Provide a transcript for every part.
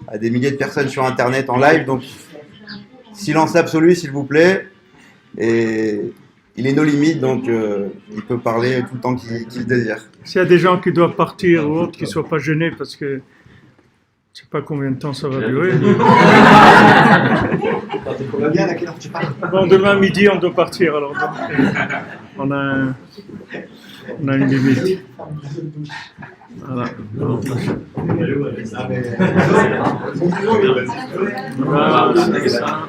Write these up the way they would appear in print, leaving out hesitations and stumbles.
à des milliers de personnes sur Internet en live. Donc, silence absolu, s'il vous plaît. Et il est nos limites, donc il peut parler tout le temps qu'il désire. S'il y a des gens qui doivent partir ou autres, qu'ils ne soient pas gênés parce que je ne sais pas combien de temps ça va durer. Bon, demain midi, on doit partir. Alors, donc, on a une limite. Voilà. Voilà, c'est ça.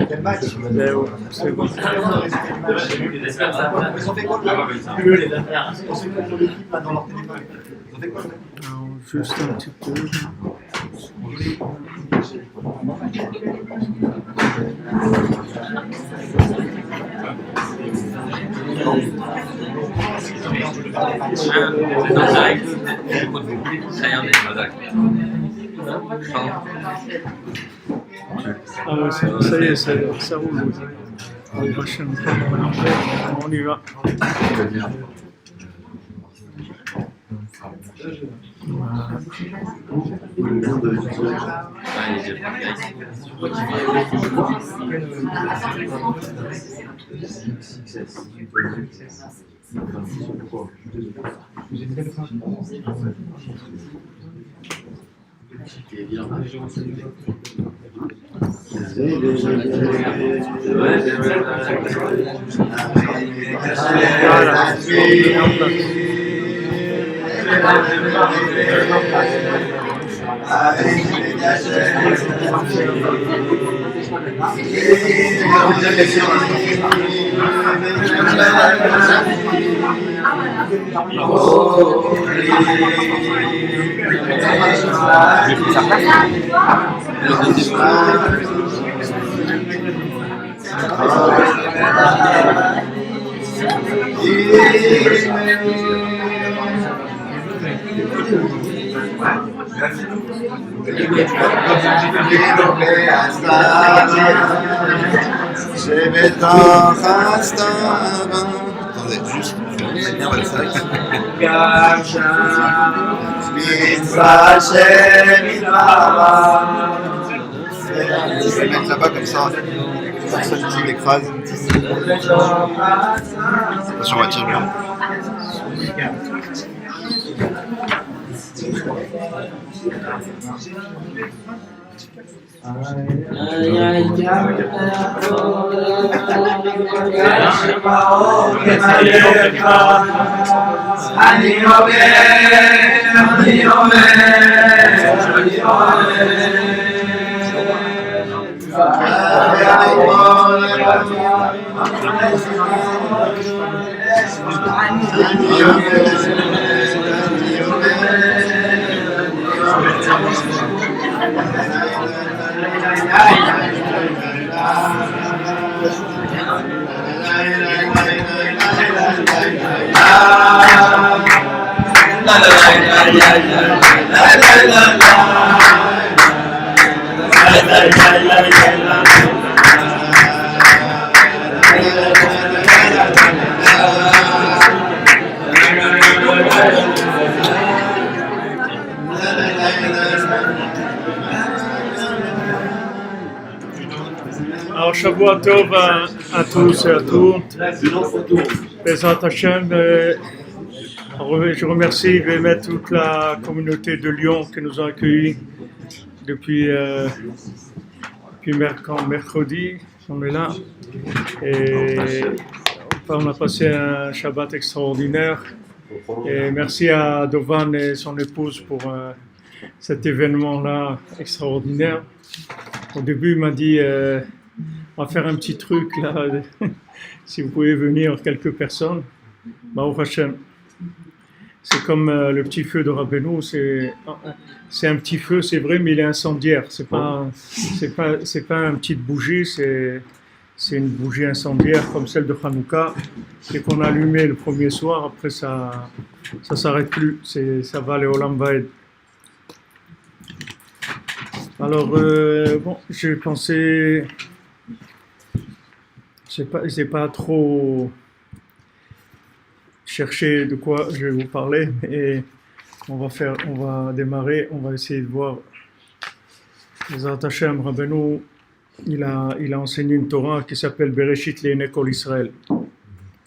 Quel match? C'est bon. Ils ont fait quoi l'équipe dans leur téléphone? Ils ont fait quoi? Alors, juste un petit peu. Ah ouais, ça y est, ça roule. On y va. Attendez, juste, je vais mettre bien votre sac. Je vais mettre là-bas comme ça. Personne qui l'écrase. Attention, on va tirer bien. Alors, Shavua Tov à tous et à toutes. Bezrat Hashem, je remercie Bémet toute la communauté de Lyon qui nous a accueillis depuis mercredi. On est là. Et on a passé un Shabbat extraordinaire. Et merci à Dovan et son épouse pour cet événement-là extraordinaire. Au début, il m'a dit on va faire un petit truc là, si vous pouvez venir quelques personnes. Baruch Hashem. C'est comme le petit feu de Rabbeinu, c'est un petit feu, c'est vrai, mais il est incendiaire. C'est pas une petite bougie, c'est une bougie incendiaire comme celle de Hanouka, et qu'on a allumé le premier soir. Après ça s'arrête plus. Ça va aller au Lambaed. Alors bon, j'ai pensé, j'ai pas trop cherché de quoi je vais vous parler, mais on va démarrer, on va essayer de voir Bezrat Hashem, Rabbeinu, il a enseigné une Torah qui s'appelle Bereshit Le'enei Kol Israël.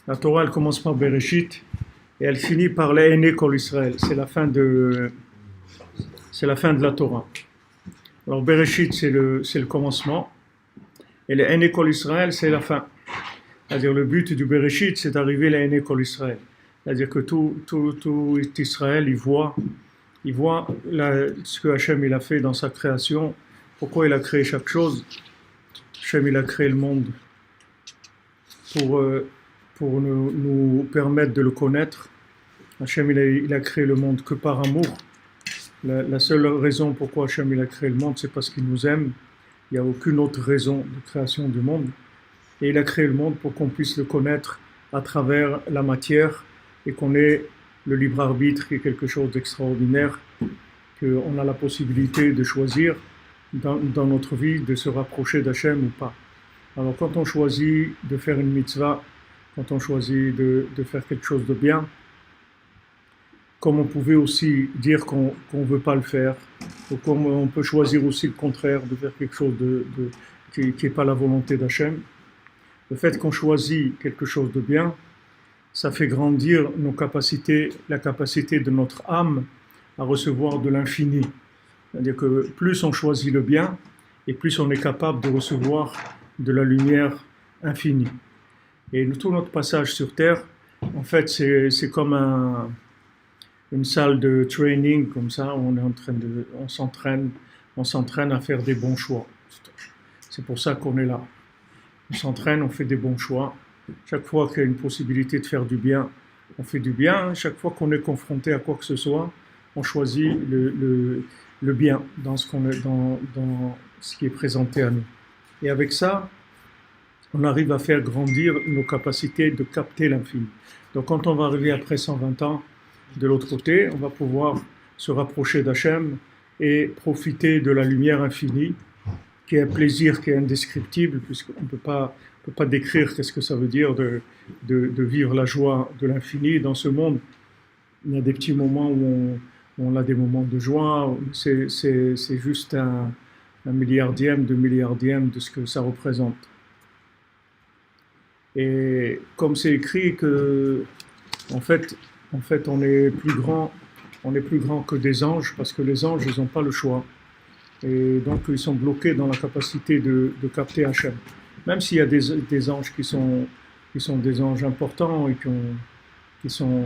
La Torah, elle commence par Bereshit et elle finit par Le'enei Kol Israël. C'est la fin de la Torah. Alors Bereshit, c'est le commencement et Le'enei Kol Israël, c'est la fin. C'est-à-dire le but du Bereshit, c'est d'arriver à Le'enei Kol Israël. C'est-à-dire que tout Israël, il voit ce que Hachem il a fait dans sa création, pourquoi il a créé chaque chose. Hachem il a créé le monde pour nous permettre de le connaître. Hachem il a créé le monde que par amour. La seule raison pourquoi Hachem il a créé le monde, c'est parce qu'il nous aime. Il n'y a aucune autre raison de création du monde. Et il a créé le monde pour qu'on puisse le connaître à travers la matière et qu'on ait le libre arbitre qui est quelque chose d'extraordinaire, qu'on a la possibilité de choisir dans notre vie de se rapprocher d'Hachem ou pas. Alors quand on choisit de faire une mitzvah, quand on choisit de faire quelque chose de bien, comme on pouvait aussi dire qu'on ne veut pas le faire, ou comme on peut choisir aussi le contraire, de faire quelque chose qui n'est pas la volonté d'Hachem, le fait qu'on choisit quelque chose de bien, ça fait grandir nos capacités, la capacité de notre âme à recevoir de l'infini. C'est-à-dire que plus on choisit le bien, et plus on est capable de recevoir de la lumière infinie. Et tout notre passage sur Terre, en fait, c'est comme une salle de training, comme ça, où on s'entraîne à faire des bons choix. C'est pour ça qu'on est là. On s'entraîne, on fait des bons choix. Chaque fois qu'il y a une possibilité de faire du bien, on fait du bien. Chaque fois qu'on est confronté à quoi que ce soit, on choisit le bien dans ce qui est présenté à nous. Et avec ça, on arrive à faire grandir nos capacités de capter l'infini. Donc quand on va arriver après 120 ans de l'autre côté, on va pouvoir se rapprocher d'Hachem et profiter de la lumière infinie, qui est un plaisir qui est indescriptible, puisqu'on ne peut pas décrire qu'est-ce que ça veut dire de vivre la joie de l'infini dans ce monde. Il y a des petits moments où on a des moments de joie, c'est juste un milliardième de ce que ça représente. Et comme c'est écrit que, en fait, on est plus grand que des anges, parce que les anges, ils n'ont pas le choix. Et donc, ils sont bloqués dans la capacité de capter Hachem. Même s'il y a des anges qui sont des anges importants et qui sont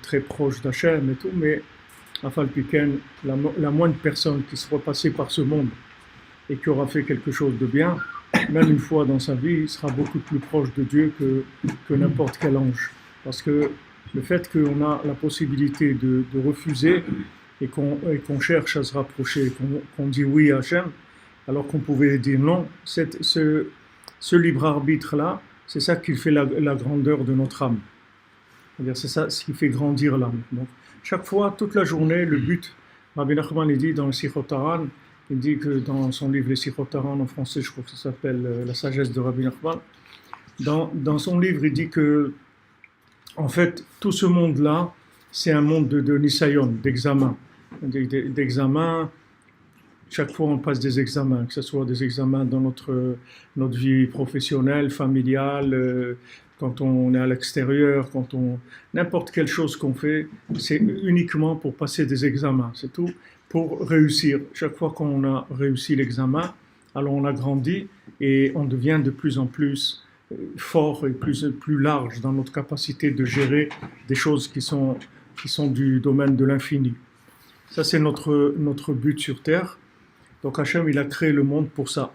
très proches d'Hachem et tout, mais Afal Piken, la moindre personne qui sera passée par ce monde et qui aura fait quelque chose de bien, même une fois dans sa vie, il sera beaucoup plus proche de Dieu que n'importe quel ange. Parce que le fait qu'on a la possibilité de refuser et qu'on cherche à se rapprocher, qu'on dit oui à Hachem, alors qu'on pouvait dire non, ce libre arbitre-là, c'est ça qui fait la grandeur de notre âme. C'est-à-dire, c'est ça ce qui fait grandir l'âme. Donc, chaque fois, toute la journée, le but, Rabbi Nachman il dit dans le Sichot Haran, il dit que dans son livre Les Sichot Haran, en français, je crois que ça s'appelle La sagesse de Rabbi Nachman, dans son livre, il dit que, en fait, tout ce monde-là, c'est un monde de nisayon, d'examen. Chaque fois on passe des examens, que ce soit des examens dans notre vie professionnelle, familiale, quand on est à l'extérieur, n'importe quelle chose qu'on fait, c'est uniquement pour passer des examens, c'est tout, pour réussir. Chaque fois qu'on a réussi l'examen, alors on a grandi et on devient de plus en plus fort et plus large dans notre capacité de gérer des choses qui sont du domaine de l'infini. Ça, c'est notre but sur Terre. Donc Hachem, il a créé le monde pour ça.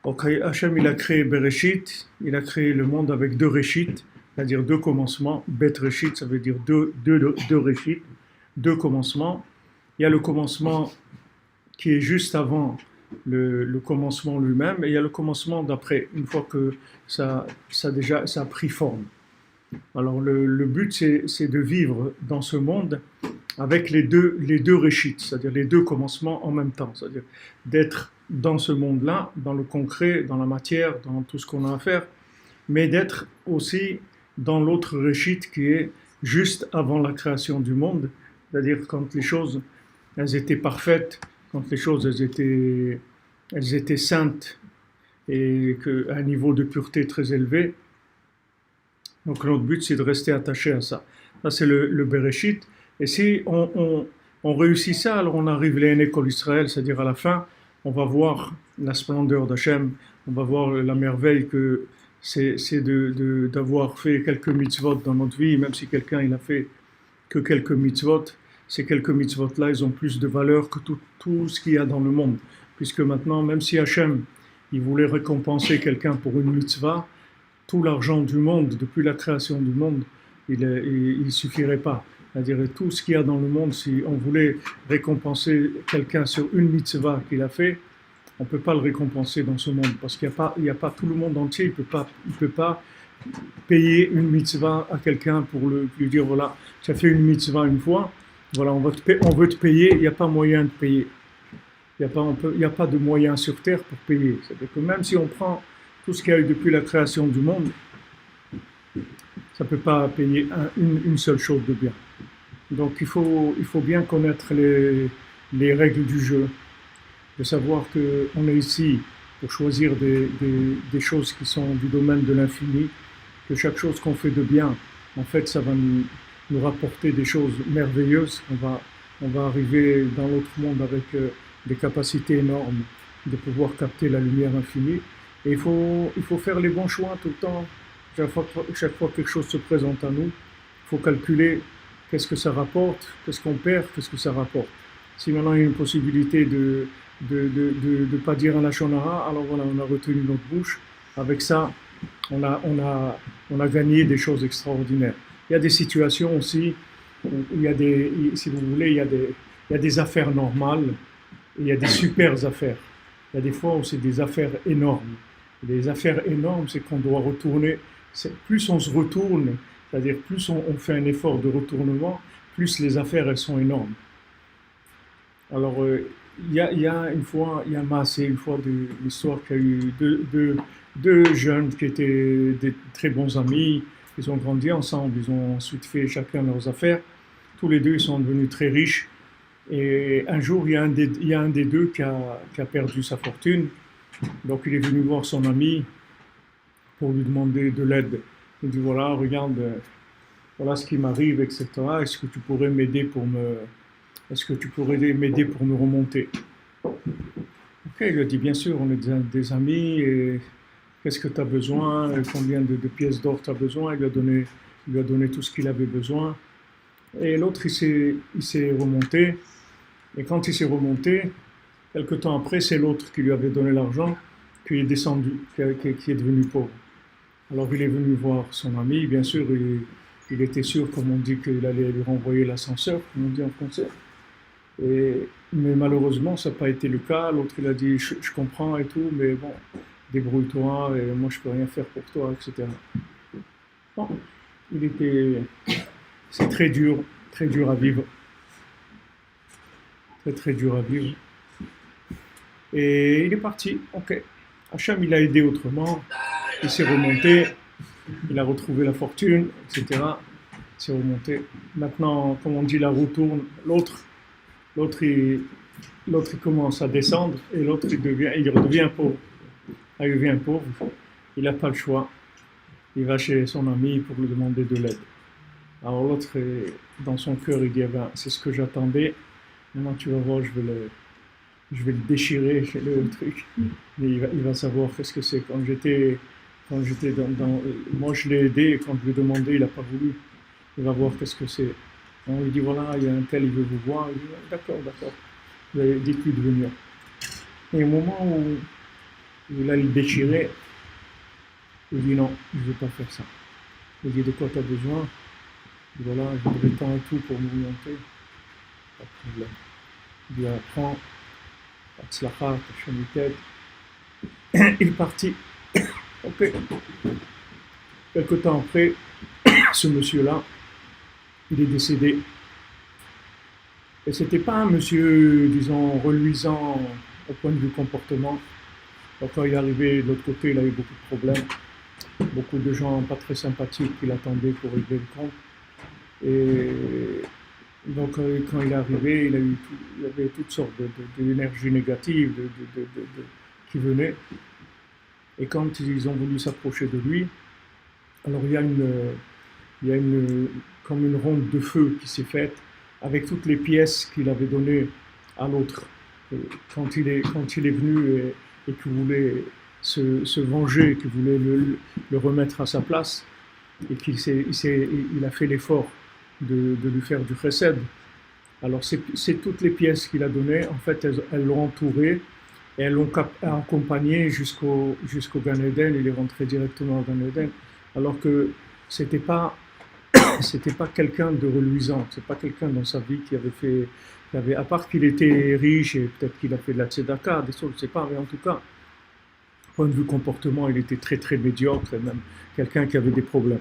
Donc Hachem, il a créé Bereshit, il a créé le monde avec deux Réshit, c'est-à-dire deux commencements. Bet Réshit, ça veut dire deux Réshit, deux commencements. Il y a le commencement qui est juste avant le commencement lui-même, et il y a le commencement d'après, une fois que ça a pris forme. Alors le but, c'est de vivre dans ce monde avec les deux réchits, c'est-à-dire les deux commencements en même temps, c'est-à-dire d'être dans ce monde-là, dans le concret, dans la matière, dans tout ce qu'on a à faire, mais d'être aussi dans l'autre réchit qui est juste avant la création du monde, c'est-à-dire quand les choses elles étaient parfaites, quand les choses elles étaient saintes et à un niveau de pureté très élevé. Donc notre but c'est de rester attaché à ça. Ça c'est le Bereshit. Et si on réussit ça, alors on arrive à l'école Israël, c'est-à-dire à la fin, on va voir la splendeur d'Hachem, on va voir la merveille que c'est d'avoir fait quelques mitzvot dans notre vie, même si quelqu'un il a fait que quelques mitzvot, ces quelques mitzvot-là, ils ont plus de valeur que tout ce qu'il y a dans le monde. Puisque maintenant, même si Hachem, il voulait récompenser quelqu'un pour une mitzvah, tout l'argent du monde, depuis la création du monde, il suffirait pas. C'est-à-dire tout ce qu'il y a dans le monde, si on voulait récompenser quelqu'un sur une mitzvah qu'il a fait, on ne peut pas le récompenser dans ce monde, parce qu'il n'y a pas tout le monde entier, il peut pas payer une mitzvah à quelqu'un pour lui dire, voilà, tu as fait une mitzvah une fois, voilà, on veut te payer, il n'y a pas moyen de payer. Il n'y a pas de moyen sur terre pour payer. C'est-à-dire que même si on prend tout ce qu'il y a eu depuis la création du monde, ça ne peut pas payer une seule chose de bien. Donc il faut bien connaître les règles du jeu, de savoir qu'on est ici pour choisir des choses qui sont du domaine de l'infini, que chaque chose qu'on fait de bien, en fait, ça va nous rapporter des choses merveilleuses. On va arriver dans l'autre monde avec des capacités énormes de pouvoir capter la lumière infinie. Et il faut faire les bons choix tout le temps. Chaque fois que quelque chose se présente à nous, il faut calculer qu'est-ce que ça rapporte, qu'est-ce qu'on perd, qu'est-ce que ça rapporte. Si maintenant il y a une possibilité de pas dire un lachon hara, alors voilà, on a retenu notre bouche. Avec ça, on a gagné des choses extraordinaires. Il y a des situations aussi où si vous voulez, il y a des affaires normales et il y a des super affaires. Il y a des fois où c'est des affaires énormes. Les affaires énormes, c'est qu'on doit retourner. Plus on se retourne, c'est-à-dire plus on fait un effort de retournement, plus les affaires elles sont énormes. Alors il y a une fois de l'histoire qu'il y a eu deux jeunes qui étaient des très bons amis. Ils ont grandi ensemble, ils ont ensuite fait chacun leurs affaires. Tous les deux ils sont devenus très riches. Et un jour il y a un des deux qui a perdu sa fortune. Donc il est venu voir son ami pour lui demander de l'aide. Il dit voilà, regarde, voilà ce qui m'arrive, etc. Est-ce que tu pourrais m'aider pour me remonter? Ok, il lui a dit bien sûr, on est des amis, et qu'est-ce que tu as besoin, combien de pièces d'or tu as besoin? Il lui a donné tout ce qu'il avait besoin. Et l'autre, il s'est remonté. Et quand il s'est remonté, quelque temps après, c'est l'autre qui lui avait donné l'argent, qui est descendu, qui est devenu pauvre. Alors il est venu voir son ami, bien sûr, il était sûr, comme on dit, qu'il allait lui renvoyer l'ascenseur, comme on dit en français. Mais malheureusement, ça n'a pas été le cas. L'autre, il a dit, je comprends et tout, mais bon, débrouille-toi, et moi, je ne peux rien faire pour toi, etc. Bon, c'est très dur à vivre. Très dur à vivre. Et il est parti, ok. Hachem, il a aidé autrement, il s'est remonté, il a retrouvé la fortune, etc. Il s'est remonté. Maintenant, comme on dit, la roue tourne. L'autre, il commence à descendre, et l'autre, il redevient pauvre. Ah, il devient pauvre, il n'a pas le choix. Il va chez son ami pour lui demander de l'aide. Alors l'autre, dans son cœur, il dit, c'est ce que j'attendais. Maintenant, tu vas voir, je vais le déchirer, le truc. Mais il va savoir qu'est-ce que c'est. Quand j'étais moi, je l'ai aidé, et quand je lui ai demandé, il n'a pas voulu. Il va voir qu'est-ce que c'est. On lui dit, voilà, il y a un tel, il veut vous voir. Il dit, d'accord. Dites-lui de venir. Et au moment où il a le déchiré, il dit, non, je ne veux pas faire ça. Il dit, de quoi tu as besoin? Il dit, voilà, je voudrais tant et tout pour m'orienter. Pas de problème. Il dit, prends, Hatzlacha, Tachamitet. Il est parti. Ok. Quelque temps après, ce monsieur-là, il est décédé. Et c'était pas un monsieur, disons, reluisant au point de vue comportement. Donc, quand il est arrivé de l'autre côté, il avait beaucoup de problèmes. Beaucoup de gens pas très sympathiques qui l'attendaient pour régler le compte. Et Donc quand il est arrivé, il y avait toutes sortes d'énergies négatives qui venaient. Et quand ils ont voulu s'approcher de lui, alors il y a comme une ronde de feu qui s'est faite avec toutes les pièces qu'il avait données à l'autre. Quand il est venu et qu'il voulait se venger, qu'il voulait le remettre à sa place, et il a fait l'effort de lui faire du chesed. Alors c'est toutes les pièces qu'il a données, en fait elles l'ont entouré et elles l'ont accompagné jusqu'au Gan Eden. Il est rentré directement au Gan Eden, alors que c'était pas quelqu'un de reluisant, c'est pas quelqu'un dans sa vie à part qu'il était riche et peut-être qu'il a fait de la tzedaka, des choses, je sais pas, mais en tout cas, point de vue comportement, il était très très médiocre, et même quelqu'un qui avait des problèmes.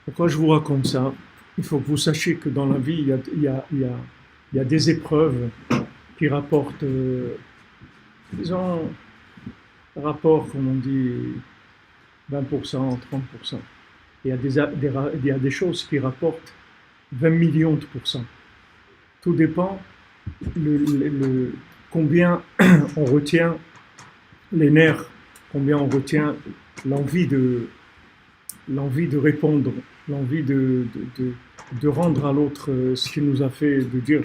Pourquoi je vous raconte ça? Il faut que vous sachiez que dans la vie, il y a des épreuves qui rapportent, disons, rapport, comme on dit, 20%, 30%. Il y a des choses qui rapportent 20 millions de pourcents. Tout dépend combien on retient les nerfs, combien on retient l'envie de répondre, l'envie de rendre à l'autre ce qu'il nous a fait, de dire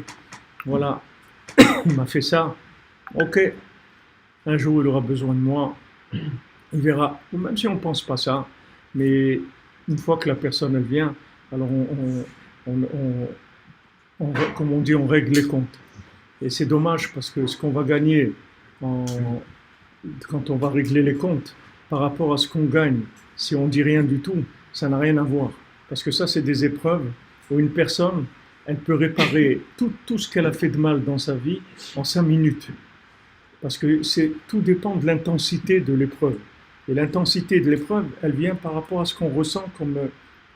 voilà, il m'a fait ça, ok, un jour il aura besoin de moi, il verra, ou même si on ne pense pas ça, mais une fois que la personne elle vient, alors comme on dit, on règle les comptes. Et c'est dommage parce que ce qu'on va gagner quand on va régler les comptes par rapport à ce qu'on gagne, si on dit rien du tout, ça n'a rien à voir. Parce que ça, c'est des épreuves où une personne, elle peut réparer tout ce qu'elle a fait de mal dans sa vie en 5 minutes. Parce que tout dépend de l'intensité de l'épreuve. Et l'intensité de l'épreuve, elle vient par rapport à ce qu'on ressent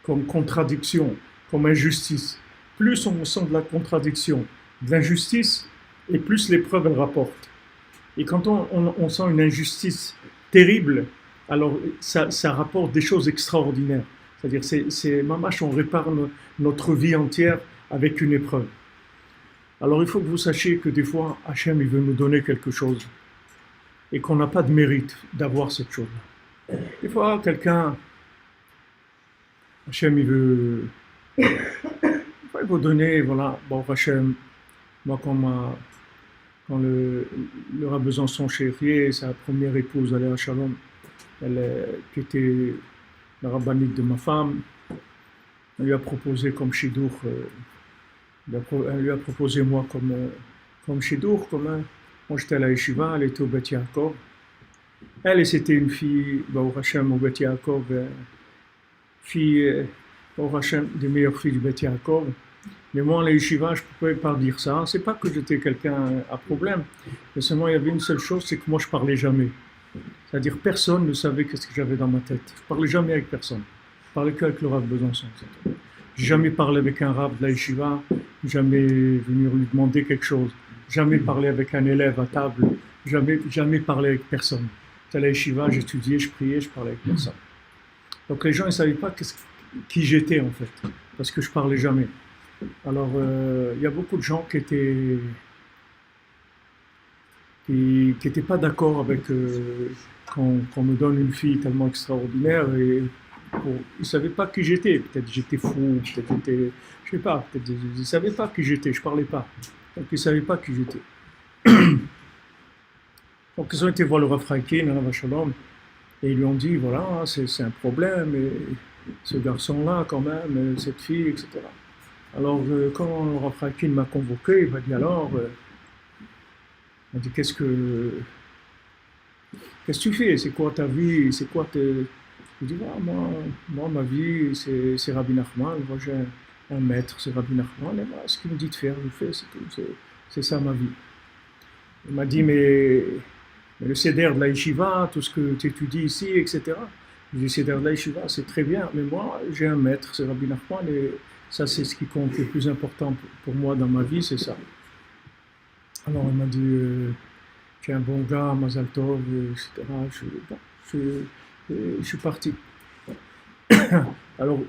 comme contradiction, comme injustice. Plus on ressent de la contradiction, de l'injustice, et plus l'épreuve elle rapporte. Et quand on sent une injustice terrible, alors ça rapporte des choses extraordinaires. C'est-à-dire, c'est mamache, on répare notre vie entière avec une épreuve. Alors il faut que vous sachiez que des fois, Hachem, il veut nous donner quelque chose et qu'on n'a pas de mérite d'avoir cette chose-là. Des fois, quelqu'un, Hachem, il veut donner, voilà, bon, Hachem, moi, quand le Rav Besançon Chéri, sa première épouse, Aléa Shalom, qui était la rabbinite de ma femme, elle lui a proposé comme Shidour, elle lui a proposé moi comme Shidour, moi j'étais à la Yeshiva, elle était au Bet Yaakov. Elle, c'était une fille, Baruch Hashem, au Bet Yaakov, fille, Baruch Hashem, des meilleures filles du Bet Yaakov. Mais moi, à la Yeshiva, je ne pouvais pas dire ça. C'est pas que j'étais quelqu'un à problème, mais seulement il y avait une seule chose, c'est que moi je parlais jamais. C'est-à-dire personne ne savait ce que j'avais dans ma tête. Je ne parlais jamais avec personne. Je parlais qu'avec le Rav Besançon. Je n'ai jamais parlé avec un Rav de la Yeshiva, jamais venu lui demander quelque chose, jamais parlé avec un élève à table, jamais parlé avec personne. J'étais à la Yeshiva, j'étudiais, je priais, je parlais avec personne. Donc les gens ne savaient pas qui j'étais en fait, parce que je ne parlais jamais. Alors il y a beaucoup de gens qui n'étaient pas d'accord avec qu'on me donne une fille tellement extraordinaire et ils ne savaient pas qui j'étais. Peut-être j'étais fou, peut-être j'étais, je sais pas, peut-être ils ne savaient pas qui j'étais, je ne parlais pas. Donc ils ne savaient pas qui j'étais. Donc ils ont été voir le Rav Freikin, Alav Shalom, et ils lui ont dit, voilà, c'est un problème, et ce garçon-là quand même, cette fille, etc. Alors quand le Rav Freikin m'a convoqué, il m'a dit alors, il m'a dit qu'est-ce que tu fais, c'est quoi ta vie, c'est quoi tes... Je dis, ah, moi, ma vie, c'est Rabbi Nachman, moi j'ai un maître, c'est Rabbi Nachman, et voilà, ce qu'il me dit de faire, je fais, c'est tout, c'est ça ma vie. Il m'a dit, mais le Seder de la Yeshiva, tout ce que tu étudies ici, etc. Je dis, le Seder de la Yeshiva, c'est très bien, mais moi, j'ai un maître, c'est Rabbi Nachman, et ça, c'est ce qui compte le plus important pour moi dans ma vie, c'est ça. Alors, il m'a dit, tu es un bon gars, Mazal Tov, etc. Je suis parti. Alors,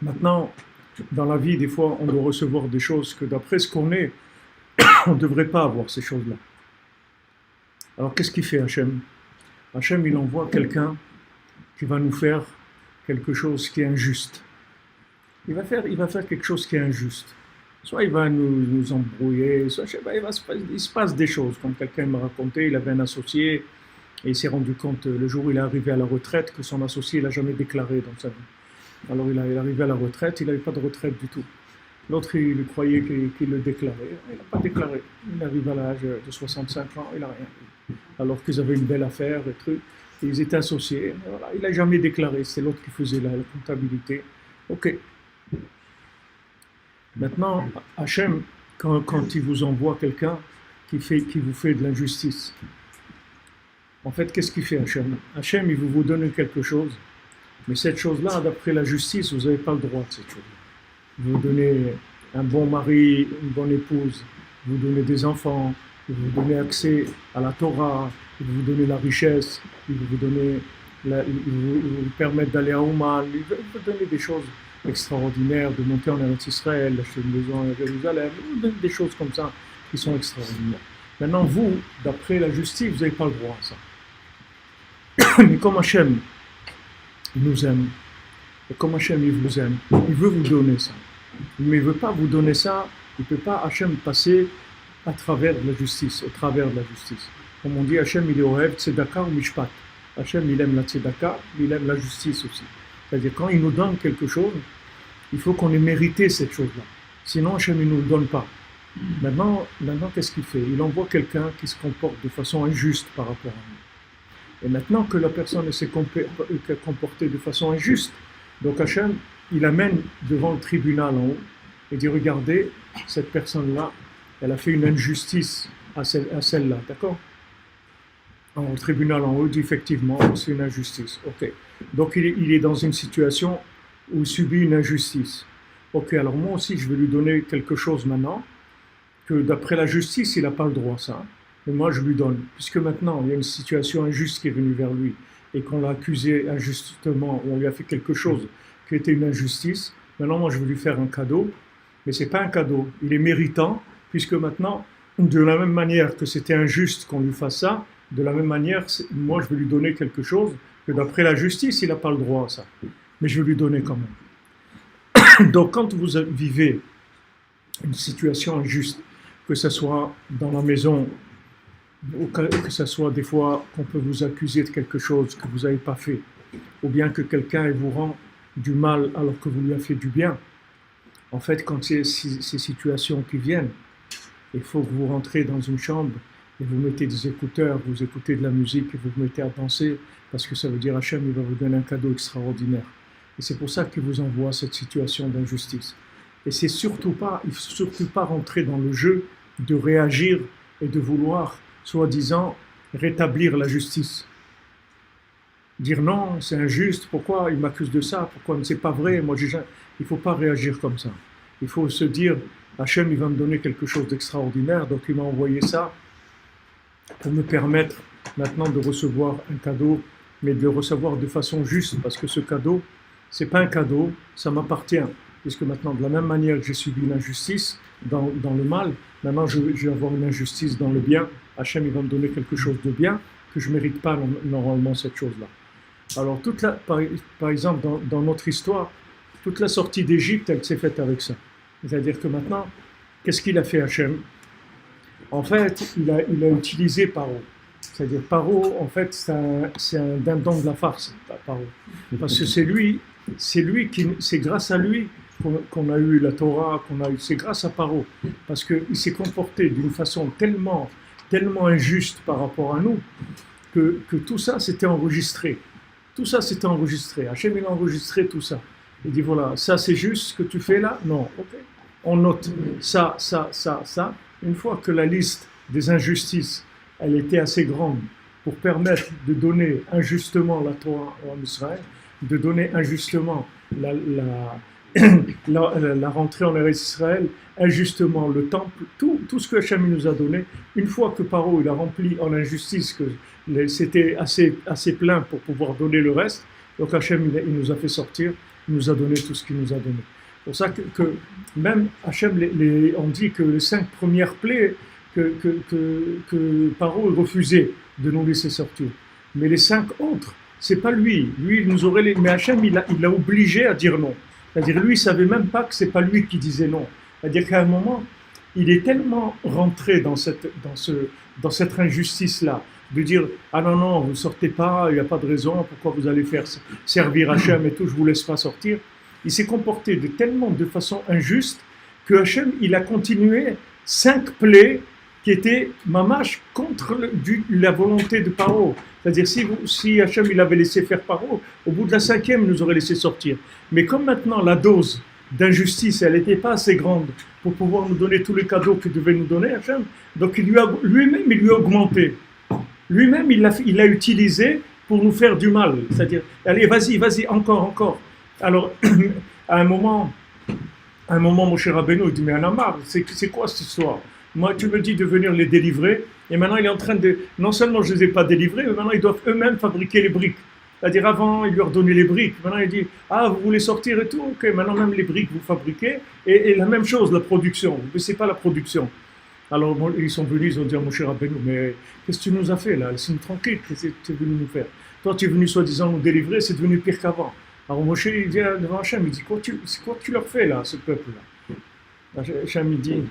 maintenant, dans la vie, des fois, on doit recevoir des choses que d'après ce qu'on est, on ne devrait pas avoir ces choses-là. Alors qu'est-ce qu'il fait Hachem? Hachem, il envoie quelqu'un qui va nous faire quelque chose qui est injuste. Il va faire quelque chose qui est injuste. Soit il va nous embrouiller, soit je sais pas, il se passe des choses. Comme quelqu'un m'a raconté, il avait un associé et il s'est rendu compte le jour où il est arrivé à la retraite que son associé, il n'a jamais déclaré dans sa vie. Alors il est arrivé à la retraite, il n'avait pas de retraite du tout. L'autre, il croyait qu'il le déclarait. Il n'a pas déclaré. Il arrive à l'âge de 65 ans, il n'a rien. Alors qu'ils avaient une belle affaire et trucs. Ils étaient associés. Voilà, il n'a jamais déclaré. C'est l'autre qui faisait la comptabilité. Ok. Maintenant, Hachem, quand il vous envoie quelqu'un qui vous fait de l'injustice, en fait, qu'est-ce qu'il fait Hachem? Hachem, il vous donne quelque chose. Mais cette chose-là, d'après la justice, vous n'avez pas le droit de cette chose. Vous donnez un bon mari, une bonne épouse, vous donnez des enfants, vous donnez accès à la Torah, vous donnez la richesse, vous permettent d'aller à Oman, vous donnez des choses extraordinaires, de monter en Eretz Israël, d'acheter une maison à Jérusalem, vous donnez des choses comme ça qui sont extraordinaires. Maintenant, vous, d'après la justice, vous n'avez pas le droit à ça. Mais comme Hachem, il nous aime, et comme Hachem, il vous aime, il veut vous donner ça. Mais il ne veut pas vous donner ça, il ne peut pas Hachem passer à travers de la justice, au travers de la justice. Comme on dit, Hachem, il est au rêve, tzedaka ou mishpat. Hachem, il aime la tzedaka, il aime la justice aussi. C'est-à-dire, quand il nous donne quelque chose, il faut qu'on ait mérité cette chose-là. Sinon, Hachem, il ne nous le donne pas. Maintenant, qu'est-ce qu'il fait? Il envoie quelqu'un qui se comporte de façon injuste par rapport à nous. Et maintenant que la personne s'est comportée de façon injuste, donc Hachem, il amène devant le tribunal en haut et dit, regardez, cette personne-là, elle a fait une injustice à celle-là, d'accord? Alors, le tribunal en haut dit, effectivement, c'est une injustice. Ok. Donc il est dans une situation où il subit une injustice. Ok, alors moi aussi, je vais lui donner quelque chose maintenant, que d'après la justice, il n'a pas le droit à ça. Mais moi, je lui donne. Puisque maintenant, il y a une situation injuste qui est venue vers lui et qu'on l'a accusé injustement, ou on lui a fait quelque chose qui était une injustice. Maintenant, moi, je vais lui faire un cadeau, mais ce n'est pas un cadeau. Il est méritant, puisque maintenant, de la même manière que c'était injuste qu'on lui fasse ça, de la même manière, moi, je vais lui donner quelque chose que d'après la justice, il n'a pas le droit à ça. Mais je vais lui donner quand même. Donc, quand vous vivez une situation injuste, que ce soit dans la maison, ou que ce soit des fois qu'on peut vous accuser de quelque chose que vous n'avez pas fait, ou bien que quelqu'un vous rend du mal alors que vous lui avez fait du bien. En fait, quand ces situations qui viennent, il faut que vous rentrez dans une chambre et vous mettez des écouteurs, vous écoutez de la musique et vous vous mettez à danser, parce que ça veut dire Hachem, il va vous donner un cadeau extraordinaire. Et c'est pour ça qu'il vous envoie cette situation d'injustice. Et il ne faut surtout pas rentrer dans le jeu de réagir et de vouloir, soi-disant, rétablir la justice. Dire non, c'est injuste, pourquoi il m'accuse de ça, pourquoi c'est pas vrai, il ne faut pas réagir comme ça. Il faut se dire, Hachem, il va me donner quelque chose d'extraordinaire, donc il m'a envoyé ça pour me permettre maintenant de recevoir un cadeau, mais de le recevoir de façon juste, parce que ce cadeau, c'est pas un cadeau, ça m'appartient. Puisque maintenant, de la même manière que j'ai subi une injustice dans le mal, maintenant je vais avoir une injustice dans le bien. Hachem, il va me donner quelque chose de bien que je ne mérite pas normalement cette chose-là. Alors, par exemple, dans notre histoire, toute la sortie d'Égypte, elle s'est faite avec ça. C'est-à-dire que maintenant, qu'est-ce qu'il a fait Hachem? En fait, il a utilisé Paro. C'est-à-dire Paro, en fait, c'est un dindon de la farce, Paro. Parce que c'est grâce à lui qu'on a eu la Torah, c'est grâce à Paro. Parce qu'il s'est comporté d'une façon tellement injuste par rapport à nous, que tout ça s'était enregistré. Tout ça s'était enregistré. Hachem, il a enregistré tout ça. Il dit, voilà, ça c'est juste ce que tu fais là? Non, ok. On note ça. Une fois que la liste des injustices, elle était assez grande pour permettre de donner injustement la Torah en Israël, de donner injustement la rentrée en Eretz Israël, injustement le temple, tout ce que Hachem nous a donné, une fois que Paro il a rempli en injustice, que c'était assez plein pour pouvoir donner le reste, donc Hachem il nous a fait sortir, il nous a donné tout ce qu'il nous a donné. pour ça que même Hachem, on dit que les 5 premières plaies que Paro refusait de nous laisser sortir. Mais les 5 autres, c'est pas lui. Lui, il nous aurait mais Hachem, il l'a obligé à dire non. C'est-à-dire, lui, il savait même pas que c'est pas lui qui disait non. C'est-à-dire qu'à un moment, il est tellement rentré dans cette injustice-là, de dire ah non, vous sortez pas, il n'y a pas de raison, pourquoi vous allez faire servir Hachem et tout, je vous laisse pas sortir. Il s'est comporté de façon injuste que Hachem, il a continué 5 plaies qui étaient mamash contre la volonté de Paro. C'est-à-dire si Hachem il avait laissé faire Paro, au bout de la 5e, il nous aurait laissé sortir. Mais comme maintenant la dose d'injustice, elle n'était pas assez grande pour pouvoir nous donner tous les cadeaux qu'il devait nous donner, Hachem, donc lui-même il lui a augmenté. Lui-même il l'a utilisé pour nous faire du mal. C'est-à-dire, allez, vas-y, encore. Alors, à un moment, mon cher Rabbeinu, il dit, mais Anamar, c'est quoi cette histoire? Moi, tu me dis de venir les délivrer, et maintenant il est en train de... Non seulement je ne les ai pas délivrés, mais maintenant ils doivent eux-mêmes fabriquer les briques. C'est-à-dire, avant, il leur donnait les briques. Maintenant, il dit, ah, vous voulez sortir et tout? Ok, maintenant même les briques, vous fabriquez. Et la même chose, la production. Vous ne baissez pas la production. Alors, ils sont venus, ils ont dit à mon cher Rabbeinu, mais qu'est-ce que tu nous as fait là? Laisse-nous tranquille, qu'est-ce que tu es venu nous faire? Toi, tu es venu soi-disant nous délivrer, c'est devenu pire qu'avant. Alors Moshe, il vient devant Hachem, il dit, c'est quoi que tu leur fais là, ce peuple-là? Hachem, il dit,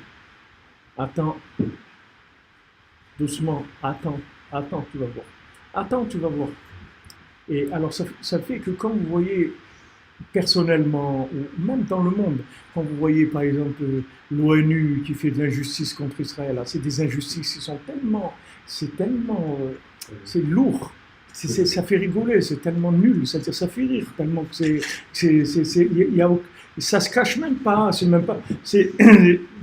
attends, doucement, attends, tu vas voir. Attends, tu vas voir. Et alors ça fait que quand vous voyez personnellement, ou même dans le monde, quand vous voyez par exemple l'ONU qui fait de l'injustice contre Israël, là, c'est des injustices qui sont c'est lourd. Ça fait rigoler, c'est tellement nul, c'est-à-dire ça fait rire, tellement que ça se cache même pas,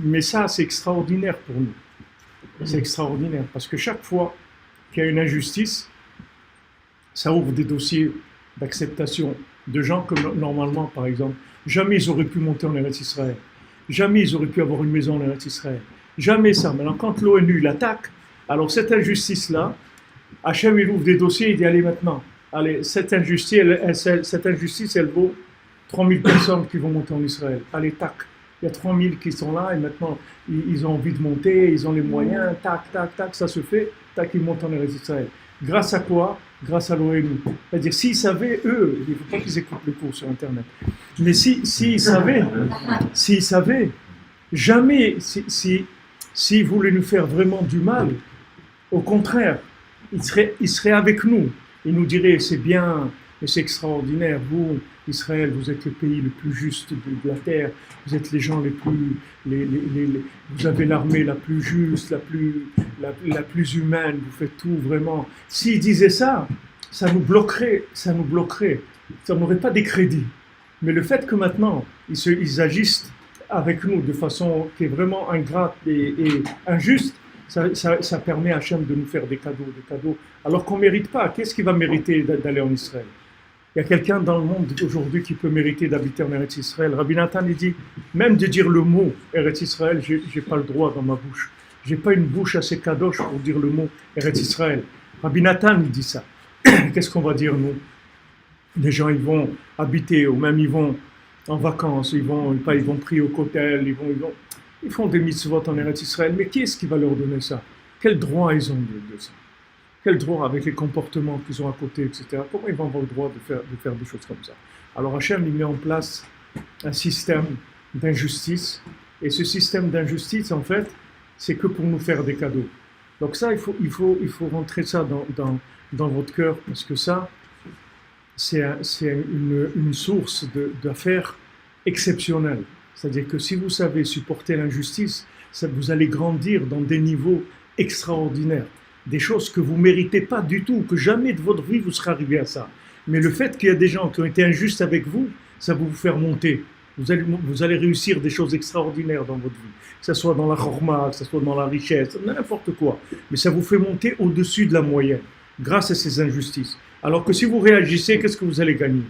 mais ça c'est extraordinaire pour nous. C'est extraordinaire, parce que chaque fois qu'il y a une injustice, ça ouvre des dossiers d'acceptation de gens que normalement, par exemple, jamais ils auraient pu monter en Eretz Israël, jamais ils auraient pu avoir une maison en Eretz Israël, jamais ça. Maintenant, quand l'ONU l'attaque, alors cette injustice-là, Hachem, il ouvre des dossiers, il dit, allez maintenant, allez, cette injustice, elle vaut 3000 personnes qui vont monter en Israël. Allez, tac, il y a 3000 qui sont là, et maintenant, ils ont envie de monter, ils ont les moyens, tac, ça se fait, tac, ils montent en Eretz Israël. Grâce à quoi? Grâce à l'ONU. C'est-à-dire, s'ils savaient, eux, il ne faut pas qu'ils écoutent les cours sur Internet, mais s'ils savaient, jamais, s'ils voulaient nous faire vraiment du mal, au contraire, ils seraient avec nous. Ils nous diraient, c'est bien, mais c'est extraordinaire, vous, Israël, vous êtes le pays le plus juste de la terre, vous êtes les gens les plus, vous avez l'armée la plus juste, la plus humaine, vous faites tout vraiment. S'ils disaient ça, ça nous bloquerait, ça n'aurait pas des crédits. Mais le fait que maintenant, ils agissent avec nous de façon qui est vraiment ingrate et injuste, ça permet à Hachem de nous faire des cadeaux, alors qu'on ne mérite pas. Qu'est-ce qui va mériter d'aller en Israël? Il y a quelqu'un dans le monde aujourd'hui qui peut mériter d'habiter en Eretz Israël. Rabbi Nathan, il dit, même de dire le mot Eretz Israël, je n'ai pas le droit dans ma bouche. Je n'ai pas une bouche assez kadosh pour dire le mot Eretz Israël. Rabbi Nathan, il dit ça. Qu'est-ce qu'on va dire, nous? Les gens, ils vont habiter, ou même ils vont en vacances, ils vont prier au kotel, ils font des mitzvot en Eretz Israël. Mais qui est-ce qui va leur donner ça? Quel droit ils ont de ça? Quel droit avec les comportements qu'ils ont à côté, etc. Comment ils vont avoir le droit de faire des choses comme ça? Alors Hachem, il met en place un système d'injustice. Et ce système d'injustice, en fait, c'est que pour nous faire des cadeaux. Donc ça, il faut rentrer ça dans votre cœur, parce que ça, c'est une source d'affaires exceptionnelle. C'est-à-dire que si vous savez supporter l'injustice, vous allez grandir dans des niveaux extraordinaires. Des choses que vous ne méritez pas du tout, que jamais de votre vie vous serez arrivé à ça. Mais le fait qu'il y a des gens qui ont été injustes avec vous, ça va vous faire monter. Vous allez réussir des choses extraordinaires dans votre vie. Que ce soit dans la chorma, que ce soit dans la richesse, n'importe quoi. Mais ça vous fait monter au-dessus de la moyenne, grâce à ces injustices. Alors que si vous réagissez, qu'est-ce que vous allez gagner?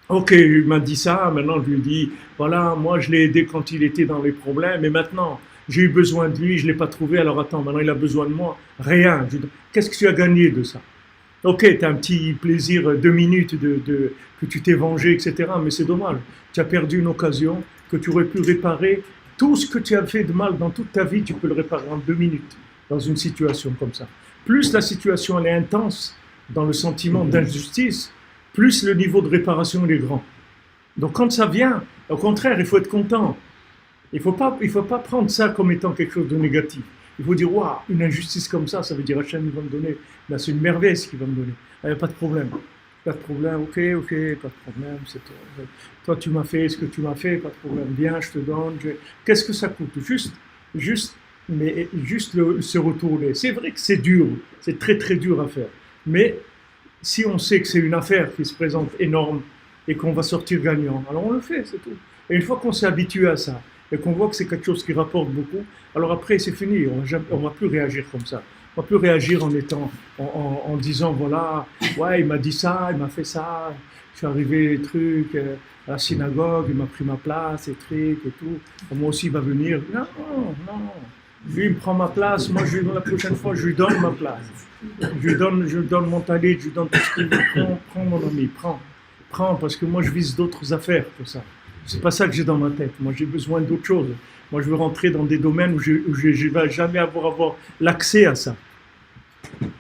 Ok, il m'a dit ça, maintenant je lui dis, voilà, moi je l'ai aidé quand il était dans les problèmes, et maintenant, j'ai eu besoin de lui, je ne l'ai pas trouvé, alors attends, maintenant il a besoin de moi. Rien. Qu'est-ce que tu as gagné de ça? Ok, tu as un petit plaisir 2 minutes que tu t'es vengé, etc. Mais c'est dommage. Tu as perdu une occasion que tu aurais pu réparer. Tout ce que tu as fait de mal dans toute ta vie, tu peux le réparer en 2 minutes dans une situation comme ça. Plus la situation elle est intense dans le sentiment d'injustice, plus le niveau de réparation il est grand. Donc quand ça vient, au contraire, il faut être content. Il faut pas prendre ça comme étant quelque chose de négatif. Il faut dire, waouh, une injustice comme ça veut dire Hachem il va me donner. Là, c'est une merveille ce qu'il va me donner. Pas de problème. Pas de problème, ok, pas de problème. C'est toi. Toi, tu m'as fait ce que tu m'as fait, pas de problème. Viens, je te donne. Qu'est-ce que ça coûte? Juste se retourner. C'est vrai que c'est dur, c'est très très dur à faire. Mais si on sait que c'est une affaire qui se présente énorme et qu'on va sortir gagnant, alors on le fait, c'est tout. Et une fois qu'on s'est habitué à ça, et qu'on voit que c'est quelque chose qui rapporte beaucoup, alors après c'est fini, on va plus réagir comme ça. On va plus réagir en disant voilà, ouais il m'a dit ça, il m'a fait ça, je suis arrivé les trucs à la synagogue, il m'a pris ma place, et trucs et tout. Moi aussi il va venir. Non. Lui il me prend ma place, moi la prochaine fois je lui donne ma place. Je lui donne mon talit, je lui donne tout ce qu'il veut. Prends mon ami, prends parce que moi je vise d'autres affaires que ça. C'est pas ça que j'ai dans ma tête. Moi, j'ai besoin d'autre chose. Moi, je veux rentrer dans des domaines où je ne vais jamais avoir l'accès à ça.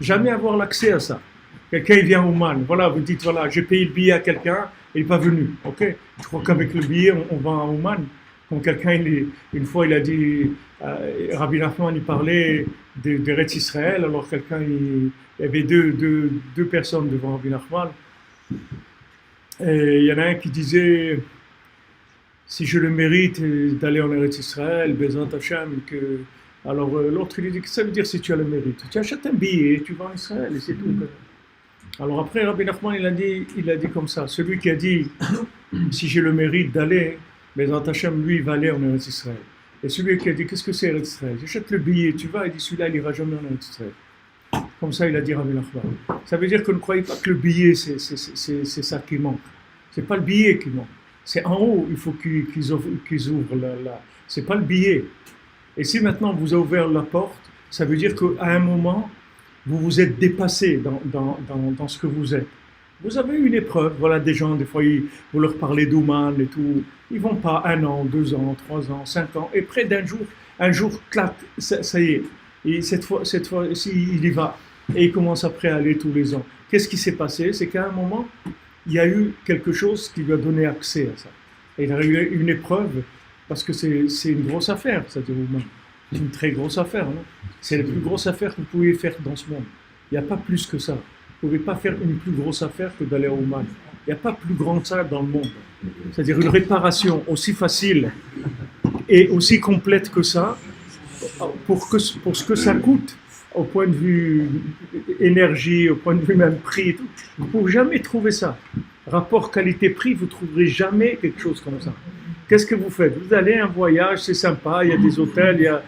Jamais avoir l'accès à ça. Quelqu'un il vient au Oman. Voilà, vous dites, voilà, j'ai payé le billet à quelqu'un et il n'est pas venu. Ok. Je crois qu'avec le billet, on va à Oman. Quand quelqu'un, une fois, il a dit, Rabbi Nachman, il parlait d'Eretz Israël. Alors, il y avait deux personnes devant Rabbi Nachman. Et il y en a un qui disait, si je le mérite d'aller en Eretz Israël, Bezrat Hashem, alors l'autre il dit que ça veut dire si tu as le mérite. Tu achètes un billet, tu vas en Israël et c'est tout. Alors après Rabbi Nachman il a dit comme ça, celui qui a dit si j'ai le mérite d'aller, Bezrat Hashem lui il va aller en Eretz Israël. Et celui qui a dit qu'est-ce que c'est Eretz Israël? J'achète le billet, tu vas, il dit celui-là il ira jamais en Eretz Israël. Comme ça il a dit Rabbi Nachman. Ça veut dire que ne croyez pas que le billet c'est ça qui manque. C'est pas le billet qui manque. C'est en haut, il faut qu'ils ouvrent c'est pas le billet. Et si maintenant vous avez ouvert la porte, ça veut dire qu'à un moment, vous vous êtes dépassé dans ce que vous êtes. Vous avez une épreuve, voilà des gens, des fois, vous leur parlez d'Ouman et tout, ils vont pas 1 an, 2 ans, 3 ans, 5 ans, et près un jour, clac, ça y est. Et cette fois, il y va. Et il commence après à aller tous les ans. Qu'est-ce qui s'est passé? C'est qu'à un moment, il y a eu quelque chose qui lui a donné accès à ça. Et il a eu une épreuve, parce que c'est une grosse affaire, c'est-à-dire c'est une très grosse affaire. Non? C'est la plus grosse affaire que vous pouvez faire dans ce monde. Il n'y a pas plus que ça. Vous ne pouvez pas faire une plus grosse affaire que d'aller au Oman. Il n'y a pas plus grand que ça dans le monde. C'est-à-dire une réparation aussi facile et aussi complète que ça, pour ce que ça coûte, au point de vue énergie, au point de vue même prix, vous ne pouvez jamais trouver ça. Rapport qualité-prix, vous ne trouverez jamais quelque chose comme ça. Qu'est-ce que vous faites? Vous allez un voyage, c'est sympa, il y a des hôtels, il y a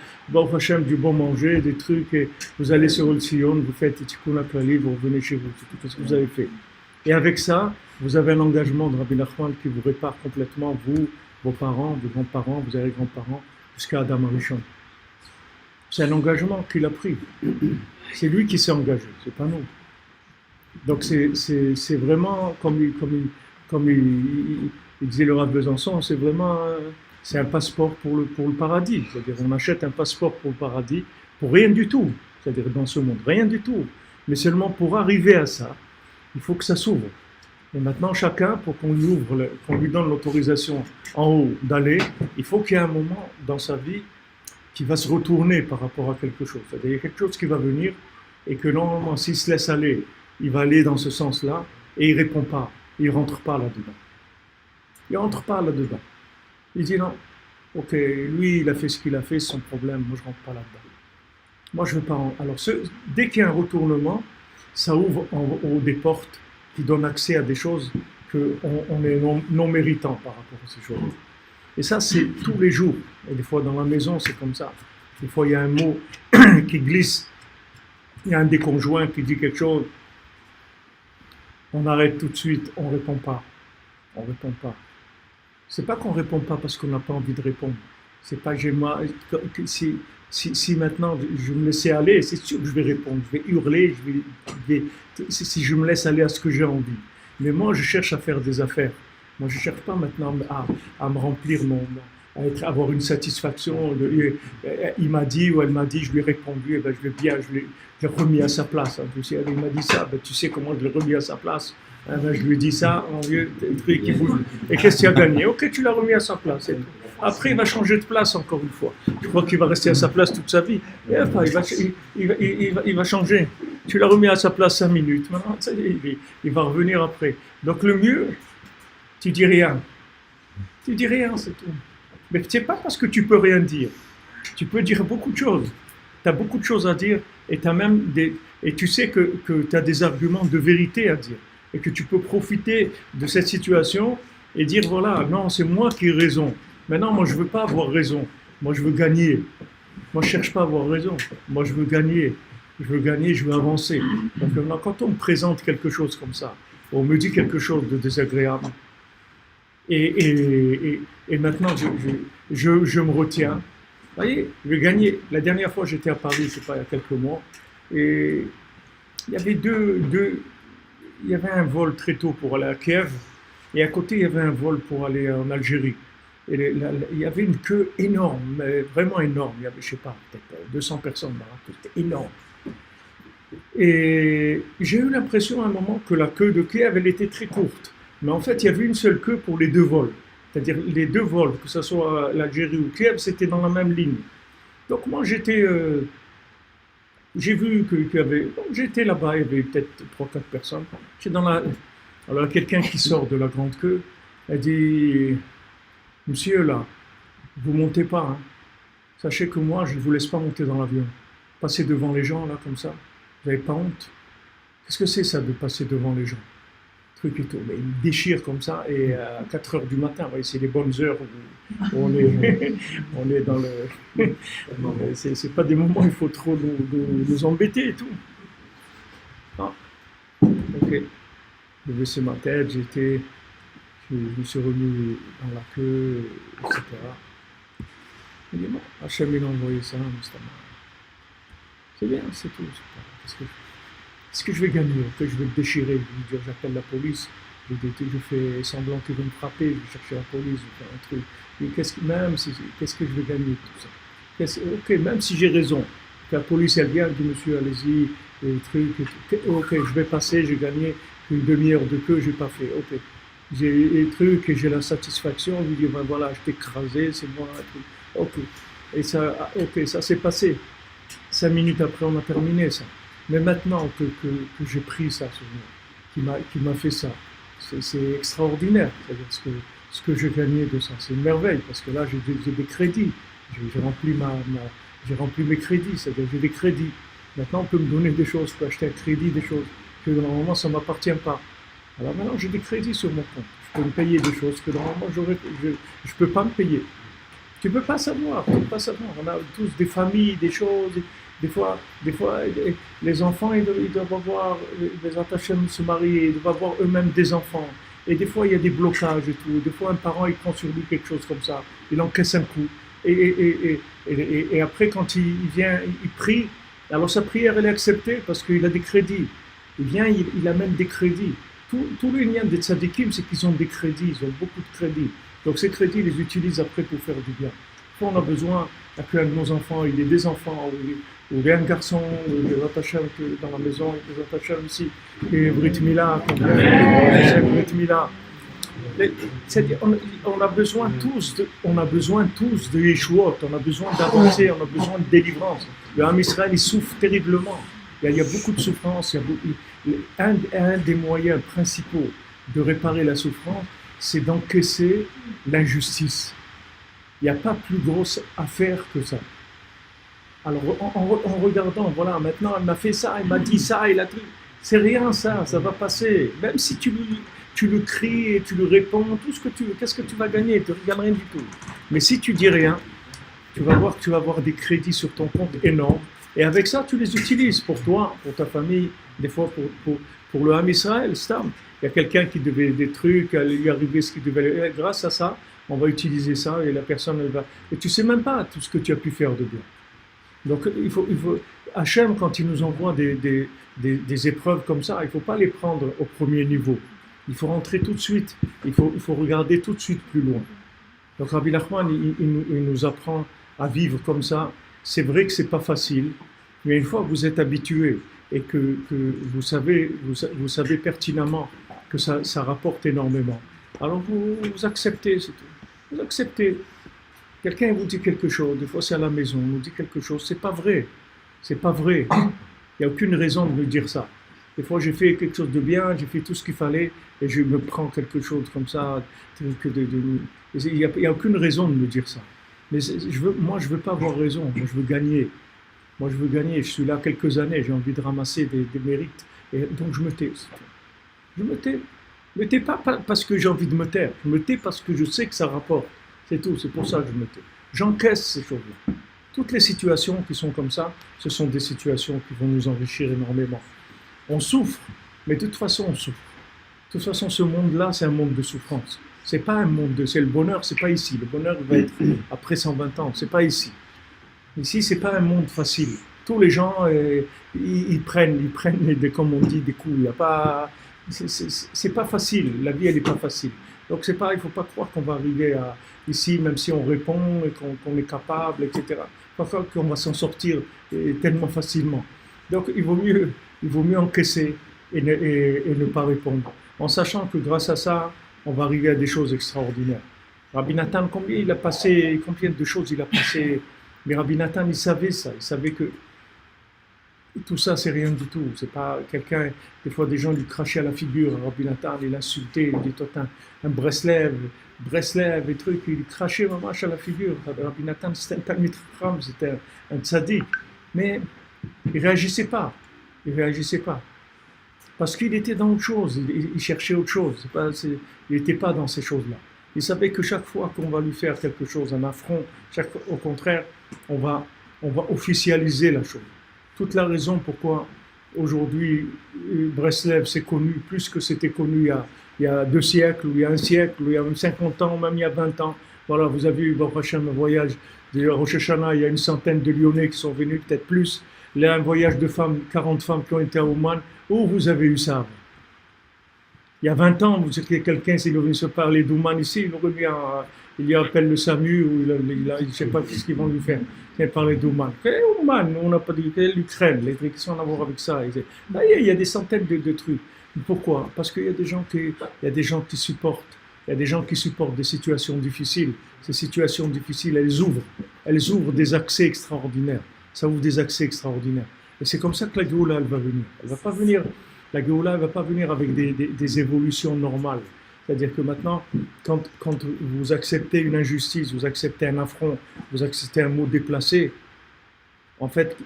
du bon manger, des trucs, et vous allez sur le Sion, vous faites Tikkun HaKlali, vous revenez chez vous, c'est tout ce que vous avez fait. Et avec ça, vous avez un engagement de Rabbi Nachman qui vous répare complètement, vous, vos parents, vos grands-parents, vos arrière-grands-parents, jusqu'à Adam HaRishon. C'est un engagement qu'il a pris. C'est lui qui s'est engagé, c'est pas nous. Donc c'est vraiment, comme il disait le Rav Besançon, c'est un passeport pour le paradis. C'est-à-dire on achète un passeport pour le paradis pour rien du tout. C'est-à-dire dans ce monde, rien du tout. Mais seulement pour arriver à ça, il faut que ça s'ouvre. Et maintenant chacun, pour qu'on lui donne l'autorisation en haut d'aller, il faut qu'il y ait un moment dans sa vie qui va se retourner par rapport à quelque chose. C'est-à-dire il y a quelque chose qui va venir et que normalement s'il se laisse aller, il va aller dans ce sens-là et il ne répond pas, il ne rentre pas là-dedans. Il ne rentre pas là-dedans. Il dit non, ok, lui il a fait ce qu'il a fait, c'est son problème, moi je ne rentre pas là-dedans. Moi je ne veux pas. Alors dès qu'il y a un retournement, ça ouvre en haut des portes qui donnent accès à des choses qu'on est non méritants par rapport à ces choses. Et ça c'est tous les jours. Et des fois dans la maison c'est comme ça. Des fois il y a un mot qui glisse, il y a un des conjoints qui dit quelque chose, on arrête tout de suite, on ne répond pas. On ne répond pas. C'est pas qu'on ne répond pas parce qu'on n'a pas envie de répondre. C'est pas si maintenant je me laissais aller, c'est sûr que je vais répondre, je vais hurler, si je me laisse aller à ce que j'ai envie. Mais moi, je cherche à faire des affaires. Moi, je ne cherche pas maintenant à me remplir avoir une satisfaction. Il m'a dit ou elle m'a dit, je lui ai répondu, et ben, je l'ai remis à sa place. Hein. Il m'a dit ça, ben, tu sais comment je l'ai remis à sa place. Hein, ben, je lui ai dit ça, en vieux truc qui bouge. Et qu'est-ce qu'il a gagné? Ok, tu l'as remis à sa place. Et après, il va changer de place encore une fois. Je crois qu'il va rester à sa place toute sa vie. Et après, il va changer. Tu l'as remis à sa place 5 minutes. Maintenant, il va revenir après. Donc le mieux, tu dis rien. Tu dis rien, c'est tout. Mais ce n'est pas parce que tu peux rien dire. Tu peux dire beaucoup de choses. Tu as beaucoup de choses à dire et, et tu sais que tu as des arguments de vérité à dire. Et que tu peux profiter de cette situation et dire voilà, non, c'est moi qui ai raison. Maintenant, moi, je ne veux pas avoir raison. Moi, je veux gagner. Moi, je ne cherche pas à avoir raison. Moi, je veux gagner. Je veux gagner, je veux avancer. Donc, maintenant, quand on me présente quelque chose comme ça, on me dit quelque chose de désagréable, et maintenant, je me retiens. Vous voyez, je vais gagner. La dernière fois, j'étais à Paris, je ne sais pas, il y a quelques mois, et il y avait il y avait un vol très tôt pour aller à Kiev, et à côté, il y avait un vol pour aller en Algérie. Et il y avait une queue énorme, vraiment énorme. Il y avait, je ne sais pas, peut-être 200 personnes là, c'était énorme. Et j'ai eu l'impression à un moment que la queue de Kiev, elle était très courte. Mais en fait, il y avait une seule queue pour les deux vols. C'est-à-dire les deux vols, que ce soit l'Algérie ou Kiev, c'était dans la même ligne. Donc moi, j'ai vu qu'il y avait... J'étais là-bas, il y avait peut-être 3-4 personnes. Alors, quelqu'un qui sort de la grande queue, elle dit... Monsieur, là, vous montez pas. Hein. Sachez que moi, je ne vous laisse pas monter dans l'avion. Passer devant les gens, là, comme ça. Vous n'avez pas honte? Qu'est-ce que c'est, ça, de passer devant les gens? Truc et tout. Mais il me déchire comme ça, et à 4 heures du matin, c'est les bonnes heures où on est dans le... C'est pas des moments où il faut trop nous embêter et tout. Ah, ok. J'ai baissé ma tête, je me suis remis dans la queue, etc. Il dit, bon, Hachem, il a envoyé ça, c'est bien, c'est tout. Qu'est-ce que je vais gagner? Que je vais me déchirer, je vais dire, j'appelle la police, je fais semblant qu'ils vont me frapper, je vais chercher la police, je vais faire un truc. Et qu'est-ce que je vais gagner tout ça? Ok, même si j'ai raison, que la police, elle vient, elle dit, monsieur, allez-y, et trucs, ok, je vais passer, j'ai gagné une demi-heure de queue, j'ai pas fait, ok. J'ai les trucs et j'ai la satisfaction, je lui dis, ben voilà, je t'ai écrasé, c'est moi, ok. Et ça, ok, ça s'est passé. 5 minutes après, on a terminé ça. Mais maintenant que j'ai pris ça sur moi, qui m'a fait ça, c'est extraordinaire. C'est-à-dire ce que j'ai gagné de ça, c'est une merveille, parce que là, j'ai des crédits. J'ai rempli mes crédits, c'est-à-dire j'ai des crédits. Maintenant, on peut me donner des choses, je peux acheter un crédit, des choses que normalement, ça ne m'appartient pas. Alors maintenant, j'ai des crédits sur mon compte. Je peux me payer des choses que normalement, je ne peux pas me payer. Tu ne peux pas savoir, On a tous des familles, des choses. Des fois, les enfants, ils doivent avoir, les attachés se marier, ils doivent avoir eux-mêmes des enfants. Et des fois, il y a des blocages et tout. Des fois, un parent, il prend sur lui quelque chose comme ça. Il encaisse un coup. Et après, quand il vient, il prie. Alors, sa prière, elle est acceptée parce qu'il a des crédits. Il vient, il amène des crédits. Tous les liens des tzadikim, c'est qu'ils ont des crédits. Ils ont beaucoup de crédits. Donc, ces crédits, ils les utilisent après pour faire du bien. Quand on a besoin qu'un de nos enfants, il ait des enfants, ou il y a un garçon, des attachés dans la maison, des attachés aussi, et Brit Mila, Brit Mila. C'est-à-dire, on a besoin tous de Yeshuot, on a besoin d'avancer, on a besoin de délivrance. Le Ham Israël, il souffre terriblement. Il y a beaucoup de souffrance. Un des moyens principaux de réparer la souffrance, c'est d'encaisser l'injustice. Il n'y a pas plus grosse affaire que ça. Alors, en regardant, voilà, maintenant, elle m'a fait ça, elle m'a dit ça, c'est rien ça va passer. Même si tu le cries et tu le réponds, tout ce que tu veux, qu'est-ce que tu vas gagner? Tu ne gagnes rien du tout. Mais si tu dis rien, tu vas voir que tu vas avoir des crédits sur ton compte énormes. Et avec ça, tu les utilises pour toi, pour ta famille, des fois pour le Ham Israël, Stam. Il y a quelqu'un qui devait des trucs, lui arriver ce qu'il devait. Grâce à ça, on va utiliser ça et la personne, elle va. Et tu ne sais même pas tout ce que tu as pu faire de bien. Donc Hachem, quand il nous envoie des épreuves comme ça, il ne faut pas les prendre au premier niveau. Il faut rentrer tout de suite, il faut regarder tout de suite plus loin. Donc Rabbi Nachman, il nous apprend à vivre comme ça. C'est vrai que ce n'est pas facile, mais une fois que vous êtes habitué et que vous savez pertinemment que ça rapporte énormément, alors vous acceptez, c'est tout. Vous acceptez. Quelqu'un vous dit quelque chose, des fois c'est à la maison, on nous dit quelque chose, c'est pas vrai. C'est pas vrai. Il n'y a aucune raison de me dire ça. Des fois j'ai fait quelque chose de bien, j'ai fait tout ce qu'il fallait et je me prends quelque chose comme ça. Il n'y a aucune raison de me dire ça. Mais moi je veux pas avoir raison, moi je veux gagner. Moi je veux gagner, je suis là quelques années, j'ai envie de ramasser des mérites. Et donc je me tais. Je me tais. Je me tais pas parce que j'ai envie de me taire, je me tais parce que je sais que ça rapporte. C'est tout, c'est pour ça que je me tais. J'encaisse ces choses-là. Toutes les situations qui sont comme ça, ce sont des situations qui vont nous enrichir énormément. On souffre, mais de toute façon on souffre. De toute façon, ce monde-là, c'est un monde de souffrance. C'est pas un monde c'est le bonheur, c'est pas ici. Le bonheur va être après 120 ans, c'est pas ici. Ici, c'est pas un monde facile. Tous les gens, ils prennent comme on dit, des coups. Il y a pas, c'est pas facile. La vie, elle est pas facile. Donc c'est pas, il faut pas croire qu'on va arriver ici, même si on répond et qu'on est capable, etc. Il faut pas croire qu'on va s'en sortir tellement facilement. Donc il vaut mieux encaisser et ne pas répondre, en sachant que grâce à ça, on va arriver à des choses extraordinaires. Rabbi Nathan, combien de choses il a passé, mais Rabbi Nathan, il savait ça, il savait que tout ça, c'est rien du tout. C'est pas quelqu'un, des fois des gens lui crachaient à la figure, Rabbi Nathan, il l'insultait, il dit toi t'es un Breslev et trucs, il crachait vraiment à la figure. Rabbi Nathan, c'était un Talmid Chacham, c'était un tzaddik, mais il réagissait pas. Parce qu'il était dans autre chose, il cherchait autre chose. Il n'était pas dans ces choses-là. Il savait que chaque fois qu'on va lui faire quelque chose, un affront, au contraire, on va officialiser la chose. Toute la raison pourquoi aujourd'hui Breslev s'est connu plus que c'était connu il y a 2 siècles, ou il y a 1 siècle, ou il y a même 50 ans, même il y a 20 ans. Voilà, vous avez eu Baruch Hashem, un voyage de Rosh Hashanah, il y a une centaine de Lyonnais qui sont venus, peut-être plus. Là, un voyage de femmes, 40 femmes qui ont été à Ouman. Où vous avez eu ça? Il y a 20 ans, vous savez, quelqu'un s'il veut se parler d'Ouman ici, il lui appelle le SAMU, ou je ne sais pas ce qu'ils vont lui faire. Il parler d'Ouman. Ouman, on n'a pas dit l'Ukraine, les trucs qui sont à voir avec ça. Il y a des centaines de trucs. Pourquoi? Parce qu'il y a des gens qui supportent. Il y a des gens qui supportent des situations difficiles. Ces situations difficiles, elles ouvrent des accès extraordinaires. Ça ouvre des accès extraordinaires. Et c'est comme ça que la Géoula, elle va venir. La Géoula, elle va pas venir avec des évolutions normales. C'est-à-dire que maintenant, quand vous acceptez une injustice, vous acceptez un affront, vous acceptez un mot déplacé, en fait,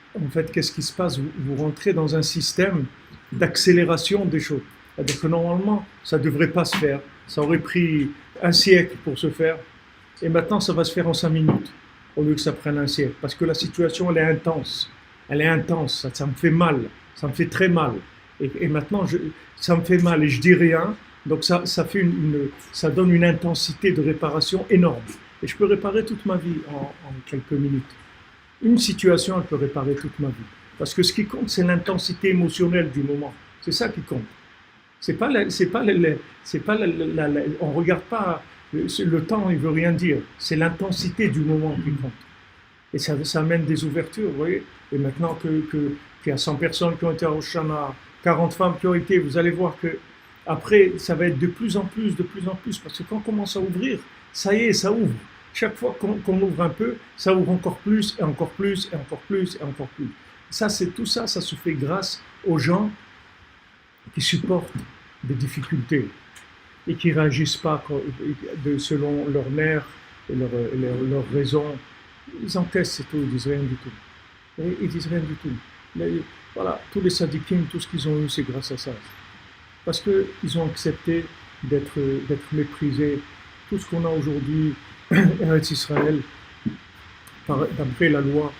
qu'est-ce qui se passe? Vous rentrez dans un système d'accélération des choses. C'est-à-dire que normalement, ça ne devrait pas se faire. Ça aurait pris 1 siècle pour se faire. Et maintenant, ça va se faire en 5 minutes, au lieu que ça prenne 1 siècle. Parce que la situation, elle est intense. Ça me fait mal. Ça me fait très mal. Et maintenant, ça me fait mal et je dis rien. Donc ça donne une intensité de réparation énorme. Et je peux réparer toute ma vie en quelques minutes. Une situation, elle peut réparer toute ma vie. Parce que ce qui compte, c'est l'intensité émotionnelle du moment. C'est ça qui compte. On regarde pas le temps, il veut rien dire. C'est l'intensité du moment qui compte. Et ça amène des ouvertures, vous voyez. Et maintenant qu'il y a 100 personnes qui ont été à Rosh Hashanah, 40 femmes qui ont été, vous allez voir que après, ça va être de plus en plus, parce que quand on commence à ouvrir, ça y est, ça ouvre. Chaque fois qu'on ouvre un peu, ça ouvre encore plus, et encore plus, et encore plus, et encore plus. Tout ça se fait grâce aux gens qui supportent des difficultés et qui ne réagissent pas selon leurs nerfs et leurs raisons. Ils encaissent, c'est tout, ils disent rien du tout. Mais voilà, tous les sadikim, tout ce qu'ils ont eu, c'est grâce à ça. Parce qu'ils ont accepté d'être méprisés. Tout ce qu'on a aujourd'hui, Eretz Israël, d'après la loi,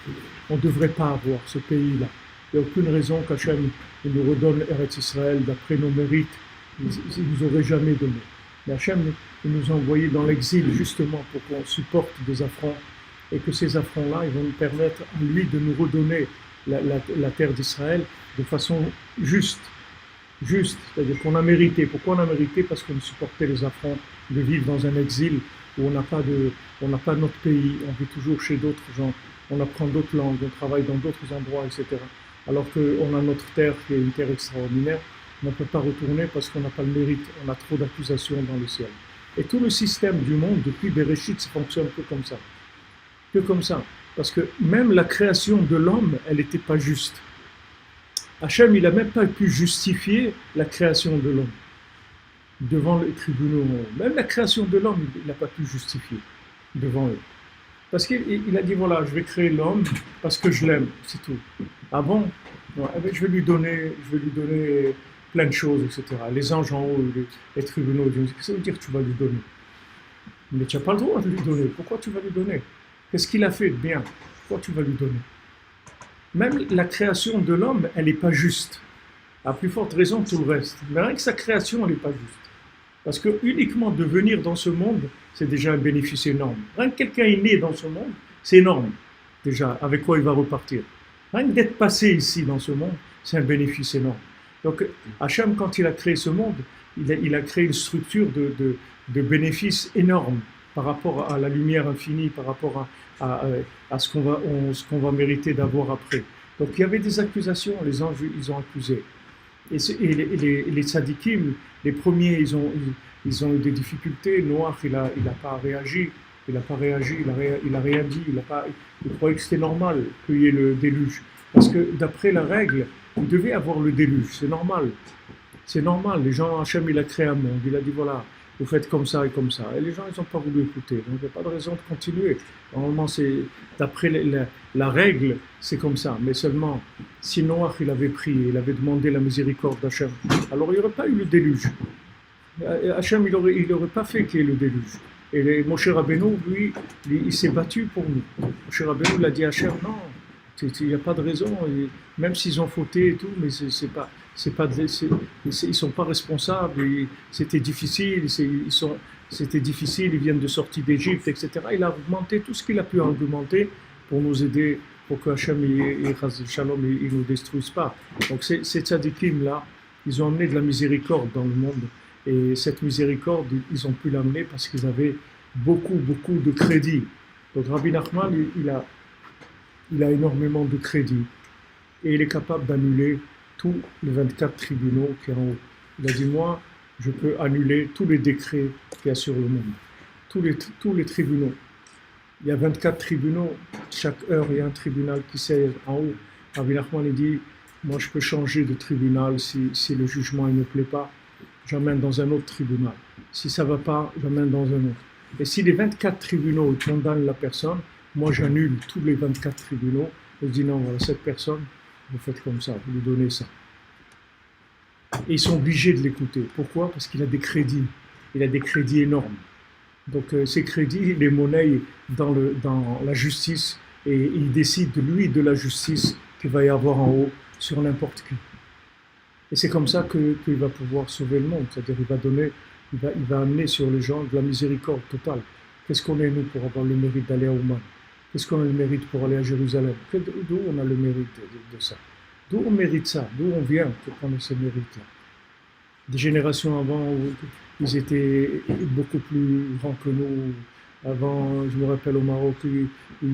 on ne devrait pas avoir ce pays-là. Il n'y a aucune raison qu'Hachem nous redonne Eretz Israël d'après nos mérites. Il ne nous aurait jamais donné. Mais Hachem il nous a envoyés dans l'exil justement pour qu'on supporte des affronts et que ces affronts-là, ils vont nous permettre, lui, de nous redonner la terre d'Israël de façon juste. Juste, c'est-à-dire qu'on a mérité. Pourquoi on a mérité? Parce qu'on supportait les affronts de vivre dans un exil où on n'a pas notre pays, on vit toujours chez d'autres gens, on apprend d'autres langues, on travaille dans d'autres endroits, etc. Alors qu'on a notre terre qui est une terre extraordinaire, on ne peut pas retourner parce qu'on n'a pas le mérite, on a trop d'accusations dans le ciel. Et tout le système du monde, depuis Bereshit, ça fonctionne que comme ça. Que comme ça. Parce que même la création de l'homme, elle n'était pas juste. Hachem, il n'a même pas pu justifier la création de l'homme devant les tribunaux. Même la création de l'homme, il n'a pas pu justifier devant eux. Parce qu'il a dit, voilà, je vais créer l'homme parce que je l'aime, c'est tout. Ah bon? Non, je vais lui donner plein de choses, etc. Les anges en haut, les tribunaux, qu'est-ce que ça veut dire que tu vas lui donner? Mais tu n'as pas le droit de lui donner. Pourquoi tu vas lui donner? Qu'est-ce qu'il a fait de bien? Pourquoi tu vas lui donner? Même la création de l'homme, elle n'est pas juste. À plus forte raison tout le reste. Mais rien que sa création, elle n'est pas juste. Parce que uniquement de venir dans ce monde, c'est déjà un bénéfice énorme. Rien que quelqu'un est né dans ce monde, c'est énorme. Déjà, avec quoi il va repartir. Rien que d'être passé ici dans ce monde, c'est un bénéfice énorme. Donc, Hachem, quand il a créé ce monde, il a créé une structure de bénéfices énormes par rapport à la lumière infinie, par rapport à ce qu'on va mériter d'avoir après. Donc, il y avait des accusations, les anges, ils ont accusé. Et les tzadikim, les premiers, ils ont eu des difficultés. Noach, il a pas réagi. Il a rien dit. Il croyait que c'était normal qu'il y ait le déluge. Parce que d'après la règle, il devait avoir le déluge. C'est normal. C'est normal. Les gens, Hachem, il a créé un monde. Il a dit, voilà, vous faites comme ça et comme ça. Et les gens, ils n'ont pas voulu écouter. Donc, il n'y a pas de raison de continuer. Normalement, d'après la règle, c'est comme ça. Mais seulement, si Noach, il avait prié, il avait demandé la miséricorde d'Hachem, alors il n'y aurait pas eu le déluge. Hachem, il n'aurait pas fait qu'il y ait le déluge. Et Moshe Rabbeinu, lui, il s'est battu pour nous. Moshe Rabbeinu, il a dit à Hachem, non, il n'y a pas de raison. Et même s'ils ont fauté et tout, mais ils sont pas responsables. C'était difficile. Ils viennent de sortir d'Égypte, etc. Il a argumenté tout ce qu'il a pu argumenter pour nous aider, pour que Hachem et Shalom ne nous détruisent pas. Donc ces tzadikim là, ils ont amené de la miséricorde dans le monde. Et cette miséricorde, ils ont pu l'amener parce qu'ils avaient beaucoup de crédit. Donc Rabbi Nachman, il a énormément de crédit. Et il est capable d'annuler tous les 24 tribunaux qui sont en haut. Il a dit, moi, je peux annuler tous les décrets qu'il y a sur le monde. Tous les tribunaux. Il y a 24 tribunaux. Chaque heure, il y a un tribunal qui siège en haut. Rabbi Nachman, il dit, moi, je peux changer de tribunal si le jugement ne me plaît pas. J'emmène dans un autre tribunal. Si ça ne va pas, j'emmène dans un autre. Et si les 24 tribunaux condamnent la personne, moi j'annule tous les 24 tribunaux. Je dis non, voilà, cette personne, vous faites comme ça, vous lui donnez ça. Et ils sont obligés de l'écouter. Pourquoi? Parce qu'il a des crédits. Il a des crédits énormes. Donc ces crédits, il les monnaie dans la justice et il décide, lui, de la justice qu'il va y avoir en haut sur n'importe qui. Et c'est comme ça qu'il va pouvoir sauver le monde. C'est-à-dire il va amener sur les gens de la miséricorde totale. Qu'est-ce qu'on est, nous, pour avoir le mérite d'aller à Ouman? Qu'est-ce qu'on a le mérite pour aller à Jérusalem? D'où on a le mérite de ça? D'où on mérite ça? D'où on vient pour prendre ce mérite-là? Des générations avant, où ils étaient beaucoup plus grands que nous. Avant, je me rappelle au Maroc,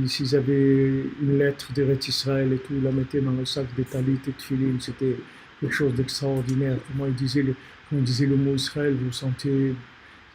s'ils avaient une lettre d'Eretz Israël et tout, ils la mettaient dans le sac des talit et de filim. C'était quelque chose d'extraordinaire. Comment ils disaient le mot Israël, vous sentez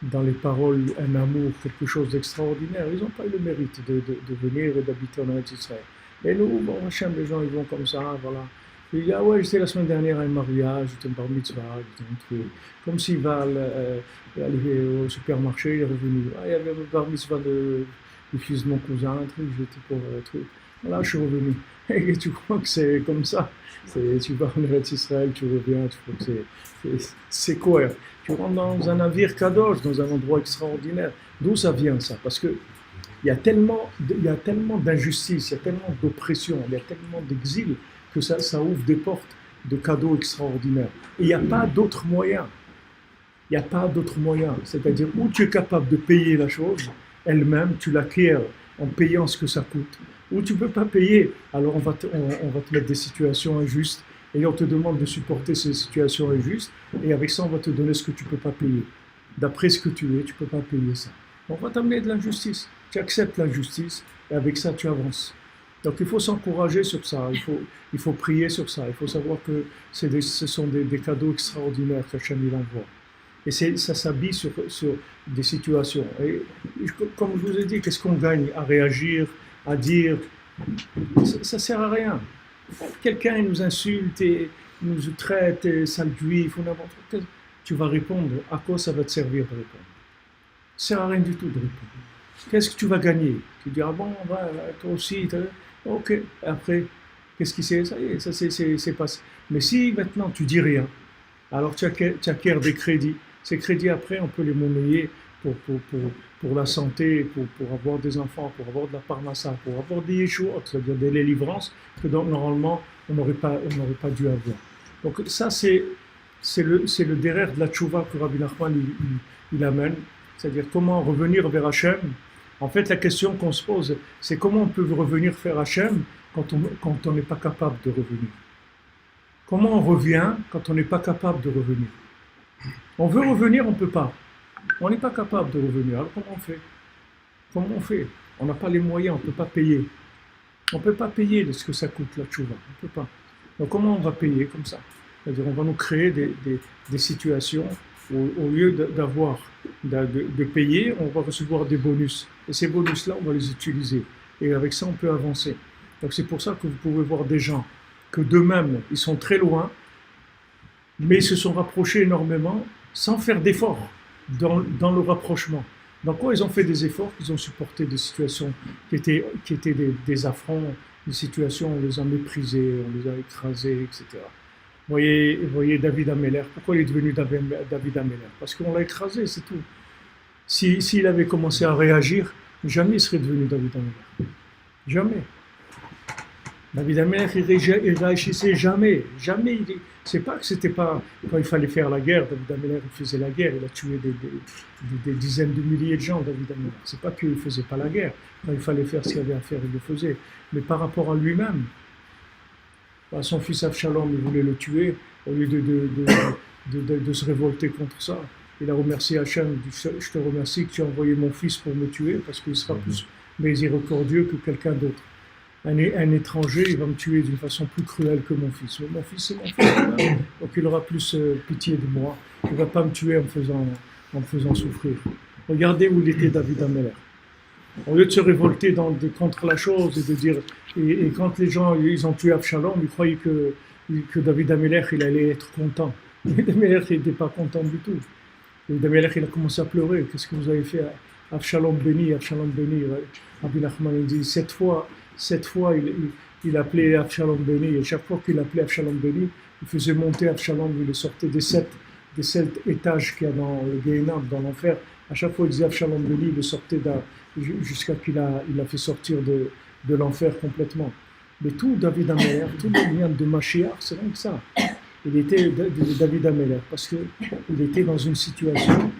dans les paroles un amour, quelque chose d'extraordinaire. Ils n'ont pas eu le mérite de venir et d'habiter en Eretz Israël. Et nous, bon, Hachem, les gens, ils vont comme ça, voilà. Il dit, ah ouais, j'étais la semaine dernière à un mariage, j'étais un bar mitzvah, j'étais un truc. Comme s'il va aller au supermarché, il est revenu. Ah, il y avait le bar mitzvah du fils de mon cousin, un truc, j'étais pour un truc. Voilà, je suis revenu. Et tu crois que c'est comme ça? Tu vas en Eretz Israël, tu reviens, tu crois que c'est quoi? Tu rentres dans un navire kadosh, dans un endroit extraordinaire. D'où ça vient ça? Parce que il y a tellement d'injustice, il y a tellement d'oppression, il y a tellement d'exil que ça ouvre des portes de cadeaux extraordinaires. Et il n'y a pas d'autre moyen. Il n'y a pas d'autre moyen. C'est-à-dire où tu es capable de payer la chose, elle-même, tu l'acquiers en payant ce que ça coûte. Ou tu ne peux pas payer, alors on va te mettre des situations injustes et on te demande de supporter ces situations injustes et avec ça on va te donner ce que tu ne peux pas payer. D'après ce que tu es, tu ne peux pas payer ça. On va t'amener de l'injustice. Tu acceptes l'injustice et avec ça tu avances. Donc il faut s'encourager sur ça, il faut prier sur ça, il faut savoir que ce sont des cadeaux extraordinaires qu'Hachem il envoie. Et ça s'habille sur des situations. Et comme je vous ai dit, qu'est-ce qu'on gagne à réagir, à dire? Ça ne sert à rien. Quelqu'un nous insulte et nous traite, et sale juif ou n'importe quoi. Tu vas répondre, à quoi ça va te servir de répondre? Ça ne sert à rien du tout de répondre. Qu'est-ce que tu vas gagner? Tu dis, ah bon, toi aussi, ok. Après, qu'est-ce qui s'est? Ça y est, ça c'est passé. Mais si maintenant tu dis rien, alors tu acquiers des crédits. Ces crédits, après, on peut les monnayer pour la santé, pour avoir des enfants, pour avoir de la parnassa, pour avoir des yeshuot, c'est-à-dire des délivrances que normalement on n'aurait pas dû avoir. Donc ça, c'est le derrière de la tchouva que Rabbi Nachman il amène, c'est-à-dire comment revenir vers Hachem. En fait, la question qu'on se pose, c'est comment on peut revenir vers Hachem quand on n'est pas capable de revenir. Comment on revient quand on n'est pas capable de revenir? On veut revenir, on ne peut pas. On n'est pas capable de revenir. Alors comment on fait? Comment on fait? On n'a pas les moyens, on ne peut pas payer. On ne peut pas payer de ce que ça coûte la tchouva. On ne peut pas. Donc comment on va payer comme ça? C'est-à-dire on va nous créer des situations où, au lieu de payer, on va recevoir des bonus. Et ces bonus-là, on va les utiliser. Et avec ça, on peut avancer. Donc c'est pour ça que vous pouvez voir des gens que d'eux-mêmes, ils sont très loin, mais ils se sont rapprochés énormément sans faire d'efforts dans le rapprochement. Dans quoi ils ont fait des efforts? Ils ont supporté des situations qui étaient des affronts, des situations où on les a méprisés, on les a écrasés, etc. Vous voyez David Ameller. Pourquoi il est devenu David Ameller? Parce qu'on l'a écrasé, c'est tout. S'il avait commencé à réagir, jamais il serait devenu David Ameller. Jamais. David Ameller, il réagissait jamais. Jamais. C'est pas que c'était pas quand il fallait faire la guerre. David Ameller, il faisait la guerre. Il a tué des dizaines de milliers de gens, David Ameller. C'est pas qu'il faisait pas la guerre. Quand il fallait faire ce qu'il y avait à faire, il le faisait. Mais par rapport à lui-même, son fils Avshalom, il voulait le tuer. Au lieu de se révolter contre ça, il a remercié Hachem. Je te remercie que tu as envoyé mon fils pour me tuer parce qu'il sera plus miséricordieux que quelqu'un d'autre. Un étranger, il va me tuer d'une façon plus cruelle que mon fils. Mais mon fils, c'est mon fils. Donc il aura plus pitié de moi. Il ne va pas me tuer en me faisant souffrir. Regardez où il était David Ameller. Au lieu de se révolter contre la chose et de dire... Et quand les gens ils ont tué Avshalom, ils croyaient que David Ameller il allait être content. David Ameller il n'était pas content du tout. David Ameller il a commencé à pleurer. Qu'est-ce que vous avez fait? Avshalom béni, Avshalom béni. Rabbi Nachman dit 7 fois il appelait Avshalom béni. Et chaque fois qu'il appelait Avshalom béni, il faisait monter Avshalom, il le sortait des sept étages qu'il y a dans le Gehenna, dans l'enfer. À chaque fois il disait Avshalom béni, il le sortait jusqu'à qu'il a fait sortir de l'enfer complètement. Mais tout David Ameller, tout le lien de Mashiach, c'est rien que ça. Il était David Ameller parce qu'il était dans une situation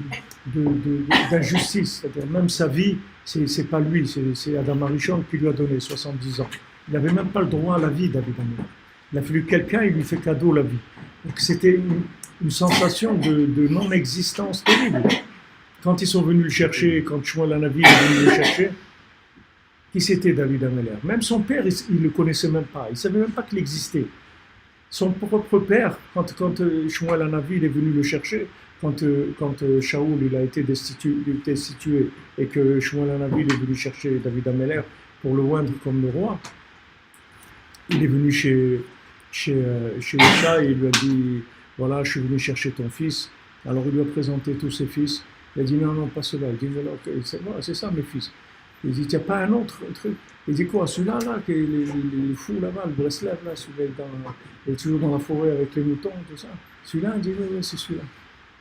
d'injustice. C'est-à-dire même sa vie, c'est pas lui, c'est Adam Arishon qui lui a donné 70 ans. Il n'avait même pas le droit à la vie, David Ameller. Il a fallu quelqu'un, il lui fait cadeau la vie. Donc c'était une sensation de non-existence terrible. Quand ils sont venus le chercher, quand Shmuel Hanavi est venu le chercher, qui c'était David Ameller? Même son père, il ne le connaissait même pas. Il ne savait même pas qu'il existait. Son propre père, quand Shmuel Hanavi est venu le chercher, quand Shaoul il a été destitué et que Shmuel Hanavi est venu chercher David Ameller pour le oindre comme le roi, il est venu chez Isha et il lui a dit voilà, je suis venu chercher ton fils. Alors il lui a présenté tous ses fils. Il a dit non, pas cela. Il dit voilà, okay, c'est ça mes fils. Il dit, il n'y a pas un autre truc. Il dit quoi? Celui-là, que les fous là-bas, le Breslev, là, celui-là, il est toujours dans la forêt avec les moutons, tout ça. Celui-là, il dit, oui, c'est celui-là.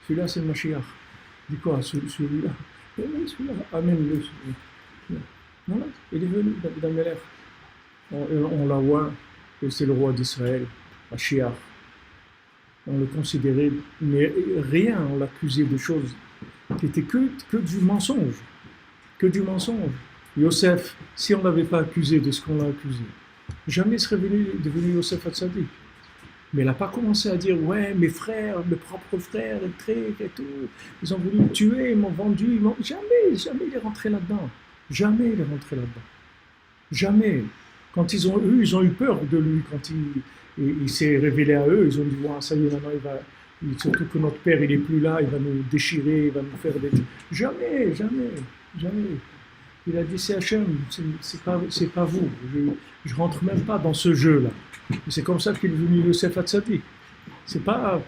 Celui-là, c'est le Mashiach. Il dit quoi? Celui-là? Oui, celui-là. Amène-le. Voilà, il est venu, David Ameller. On l'a voit, que c'est le roi d'Israël, Mashiach. On le considérait, mais rien, on l'accusait de choses qui étaient que du mensonge. Que du mensonge. Yosef, si on ne l'avait pas accusé de ce qu'on l'a accusé, jamais il serait devenu Yosef Hatzadik. Mais il n'a pas commencé à dire, ouais, mes frères, mes propres frères, et tout, ils ont voulu me tuer, ils m'ont vendu, Jamais il est rentré là-dedans. Jamais il est rentré là-dedans. Jamais. Quand ils ont eu peur de lui, quand il s'est révélé à eux, ils ont dit, ouais, ça y est, maintenant surtout que notre père, il n'est plus là, il va nous déchirer, il va nous faire des... Jamais. Il a dit, c'est Hachem, c'est pas vous. Je rentre même pas dans ce jeu-là. Et c'est comme ça qu'il est venu Yosef Hatzadik. C'est pas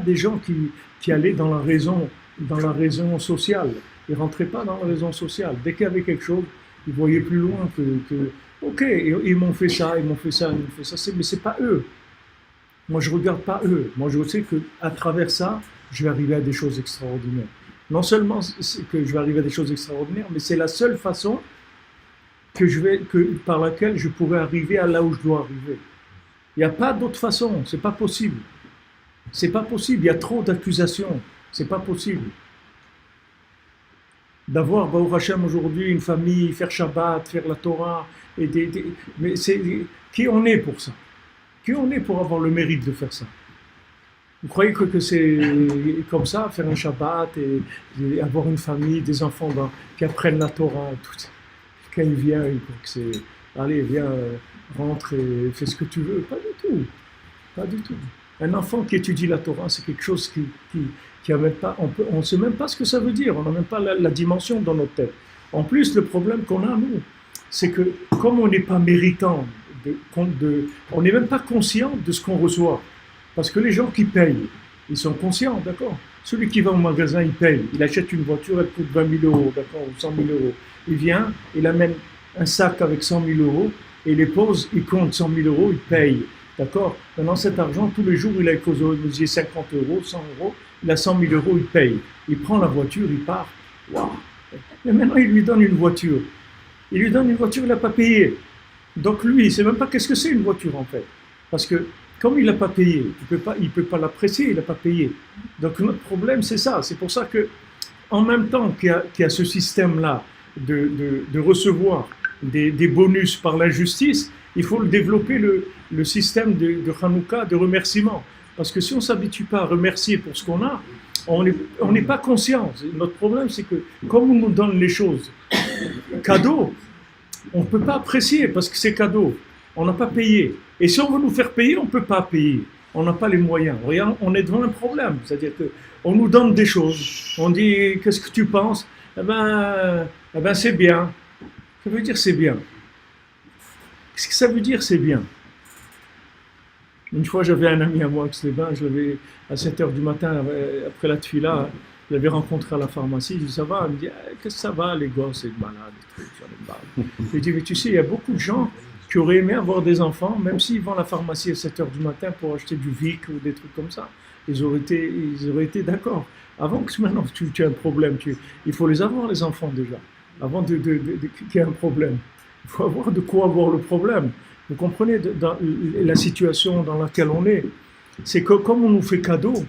des gens qui allaient dans la raison sociale. Ils rentraient pas dans la raison sociale. Dès qu'il y avait quelque chose, ils voyaient plus loin ok, ils m'ont fait ça, mais c'est pas eux. Moi, je regarde pas eux. Moi, je sais qu'à travers ça, je vais arriver à des choses extraordinaires. Non seulement que je vais arriver à des choses extraordinaires, mais c'est la seule façon par laquelle je pourrais arriver à là où je dois arriver. Il n'y a pas d'autre façon, c'est pas possible. C'est pas possible, il y a trop d'accusations, c'est pas possible. D'avoir, Baruch Hashem, aujourd'hui une famille, faire Shabbat, faire la Torah, mais qui on est pour ça? Qui on est pour avoir le mérite de faire ça? Vous croyez que c'est comme ça, faire un Shabbat et avoir une famille, des enfants qui apprennent la Torah, tout. Quand il vient, allez, viens, rentre et fais ce que tu veux. Pas du tout. Un enfant qui étudie la Torah, c'est quelque chose qui a même pas, on ne sait même pas ce que ça veut dire, on n'a même pas la dimension dans notre tête. En plus, le problème qu'on a, nous, c'est que comme on n'est pas méritant, on n'est même pas conscient de ce qu'on reçoit. Parce que les gens qui payent, ils sont conscients, d'accord? Celui qui va au magasin, il paye, il achète une voiture, elle coûte 20 000 euros, d'accord, ou 100 000 euros. Il vient, il amène un sac avec 100 000 euros, et il les pose, il compte 100 000 euros, il paye, d'accord? Maintenant, cet argent, tous les jours, il a économisé 50 euros, 100 euros, il a 100 000 euros, il paye. Il prend la voiture, il part. Waouh! Et maintenant, il lui donne une voiture. Il n'a pas payé. Donc lui, il ne sait même pas qu'est-ce que c'est une voiture, en fait. Parce que, comme il n'a pas payé, il peut pas l'apprécier, il n'a pas payé. Donc notre problème, c'est ça. C'est pour ça que, en même temps qu'il y a ce système-là de recevoir des bonus par l'injustice, il faut développer le système de Hanouka, de remerciement. Parce que si on ne s'habitue pas à remercier pour ce qu'on a, on n'est pas conscient. Notre problème, c'est que comme on nous donne les choses cadeaux, on ne peut pas apprécier parce que c'est cadeau. On n'a pas payé. Et si on veut nous faire payer, on ne peut pas payer. On n'a pas les moyens. Regarde, on est devant un problème. C'est-à-dire qu'on nous donne des choses. On dit, qu'est-ce que tu penses? Eh ben, c'est bien. Ça veut dire c'est bien. Qu'est-ce que ça veut dire c'est bien? Une fois, j'avais un ami à moi, je l'avais à 7h du matin, après la tfila, je l'avais rencontré à la pharmacie. Je dis, ça va? Il me dit, qu'est-ce que ça va, les gosses, c'est malade, des trucs, j'en ai marre. Je lui dis, mais tu sais, il y a beaucoup de gens qui auraient aimé avoir des enfants, même s'ils vont à la pharmacie à 7h du matin pour acheter du Vic ou des trucs comme ça. Ils auraient été d'accord. Avant que maintenant tu aies un problème, il faut les avoir, les enfants, déjà. Avant qu'il y ait un problème. Il faut avoir de quoi avoir le problème. Vous comprenez dans la situation dans laquelle on est. C'est que comme on nous fait cadeau,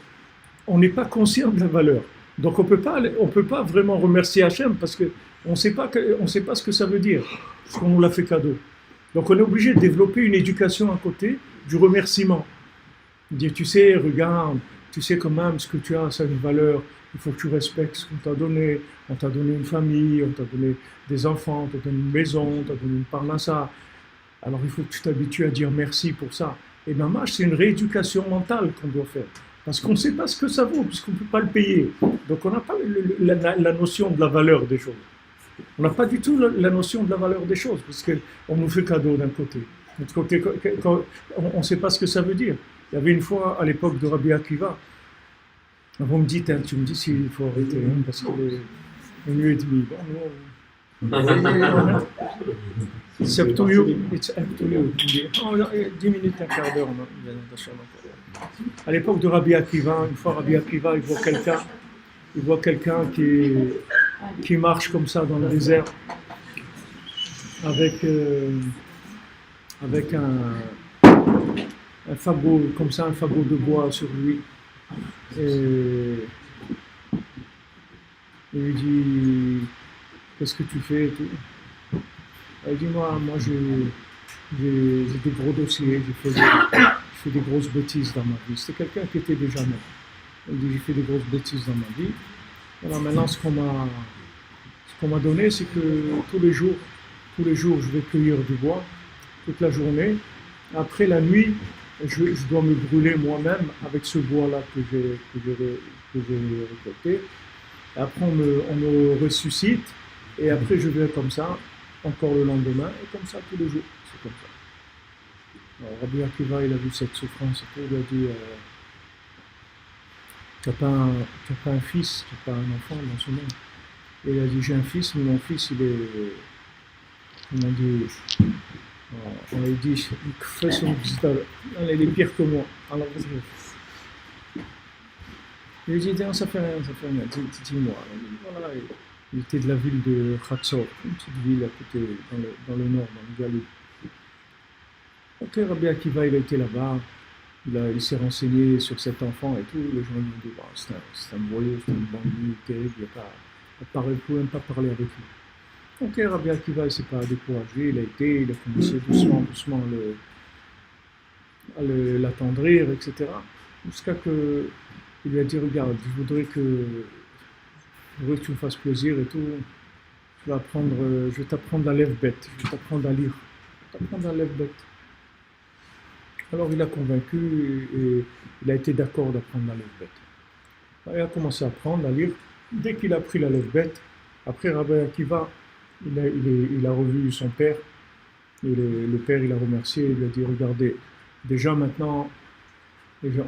on n'est pas conscient de la valeur. Donc on peut pas vraiment remercier Hachem parce qu'on ne sait pas ce que ça veut dire, ce qu'on nous l'a fait cadeau. Donc on est obligé de développer une éducation à côté du remerciement. Dire, tu sais, regarde, tu sais quand même ce que tu as, ça a une valeur, il faut que tu respectes ce qu'on t'a donné. On t'a donné une famille, on t'a donné des enfants, on t'a donné une maison, on t'a donné une parnassa. Alors il faut que tu t'habitues à dire merci pour ça. Et mamach, c'est une rééducation mentale qu'on doit faire. Parce qu'on ne sait pas ce que ça vaut, puisqu'on ne peut pas le payer. Donc on n'a pas la notion de la valeur des choses. On n'a pas du tout la notion de la valeur des choses, parce qu'on nous fait cadeau d'un côté. De l'autre côté, on ne sait pas ce que ça veut dire. Il y avait une fois, à l'époque de Rabbi Akiva, vous me dites, tu me dis s'il faut arrêter, parce que les 1h30. It's up to you. 10 minutes, un quart d'heure. À l'époque de Rabbi Akiva, une fois Rabbi Akiva, il voit quelqu'un qui marche comme ça dans le désert avec un fagot, comme ça, un fagot de bois sur lui. Et il lui dit, qu'est-ce que tu fais et tout. Elle dit, moi j'ai des gros dossiers, j'ai fait des grosses bêtises dans ma vie. C'était quelqu'un qui était déjà mort. Elle dit, j'ai fait des grosses bêtises dans ma vie. Alors maintenant, ce qu'on m'a donné, c'est que tous les jours, je vais cueillir du bois, toute la journée. Après la nuit, je dois me brûler moi-même avec ce bois-là que j'ai récolté. Et après, on me ressuscite, et après, je vais comme ça, encore le lendemain, et comme ça tous les jours. C'est comme ça. Alors, Rabbi Akiva, il a vu cette souffrance, et tout, il a dit, tu n'as pas un fils, tu n'as pas un enfant dans ce monde. Et il a dit, j'ai un fils, mais mon fils, il est, comment dire, on a dit, il fait son visite, il est pire que moi. Alors, je lui ai dit, non, ça fait rien, dis-moi. Voilà, il était de la ville de Khatsor, une petite ville à côté, dans le nord, dans le Galilée. Ok, Rabbi Akiva, il a été là-bas, il s'est renseigné sur cet enfant et tout. Les gens lui ont dit, bah, c'est un voyou, c'est un bandit terrible, il ne pouvait même pas parler avec lui. Ok, Rabbi Akiva, il ne s'est pas découragé, il a commencé doucement à l'attendrir, etc. Jusqu'à que il lui a dit, regarde, je voudrais que tu me fasses plaisir et tout. Je vais t'apprendre la lève-bête, je vais t'apprendre à lire. Je vais t'apprendre la lève-bête. Alors il a convaincu et il a été d'accord d'apprendre la lève-bête. Il a commencé à apprendre, à lire. Dès qu'il a appris la lève-bête, après Rabbi Akiva, il a revu son père. Et le père, il a remercié, il lui a dit, regardez, déjà maintenant, je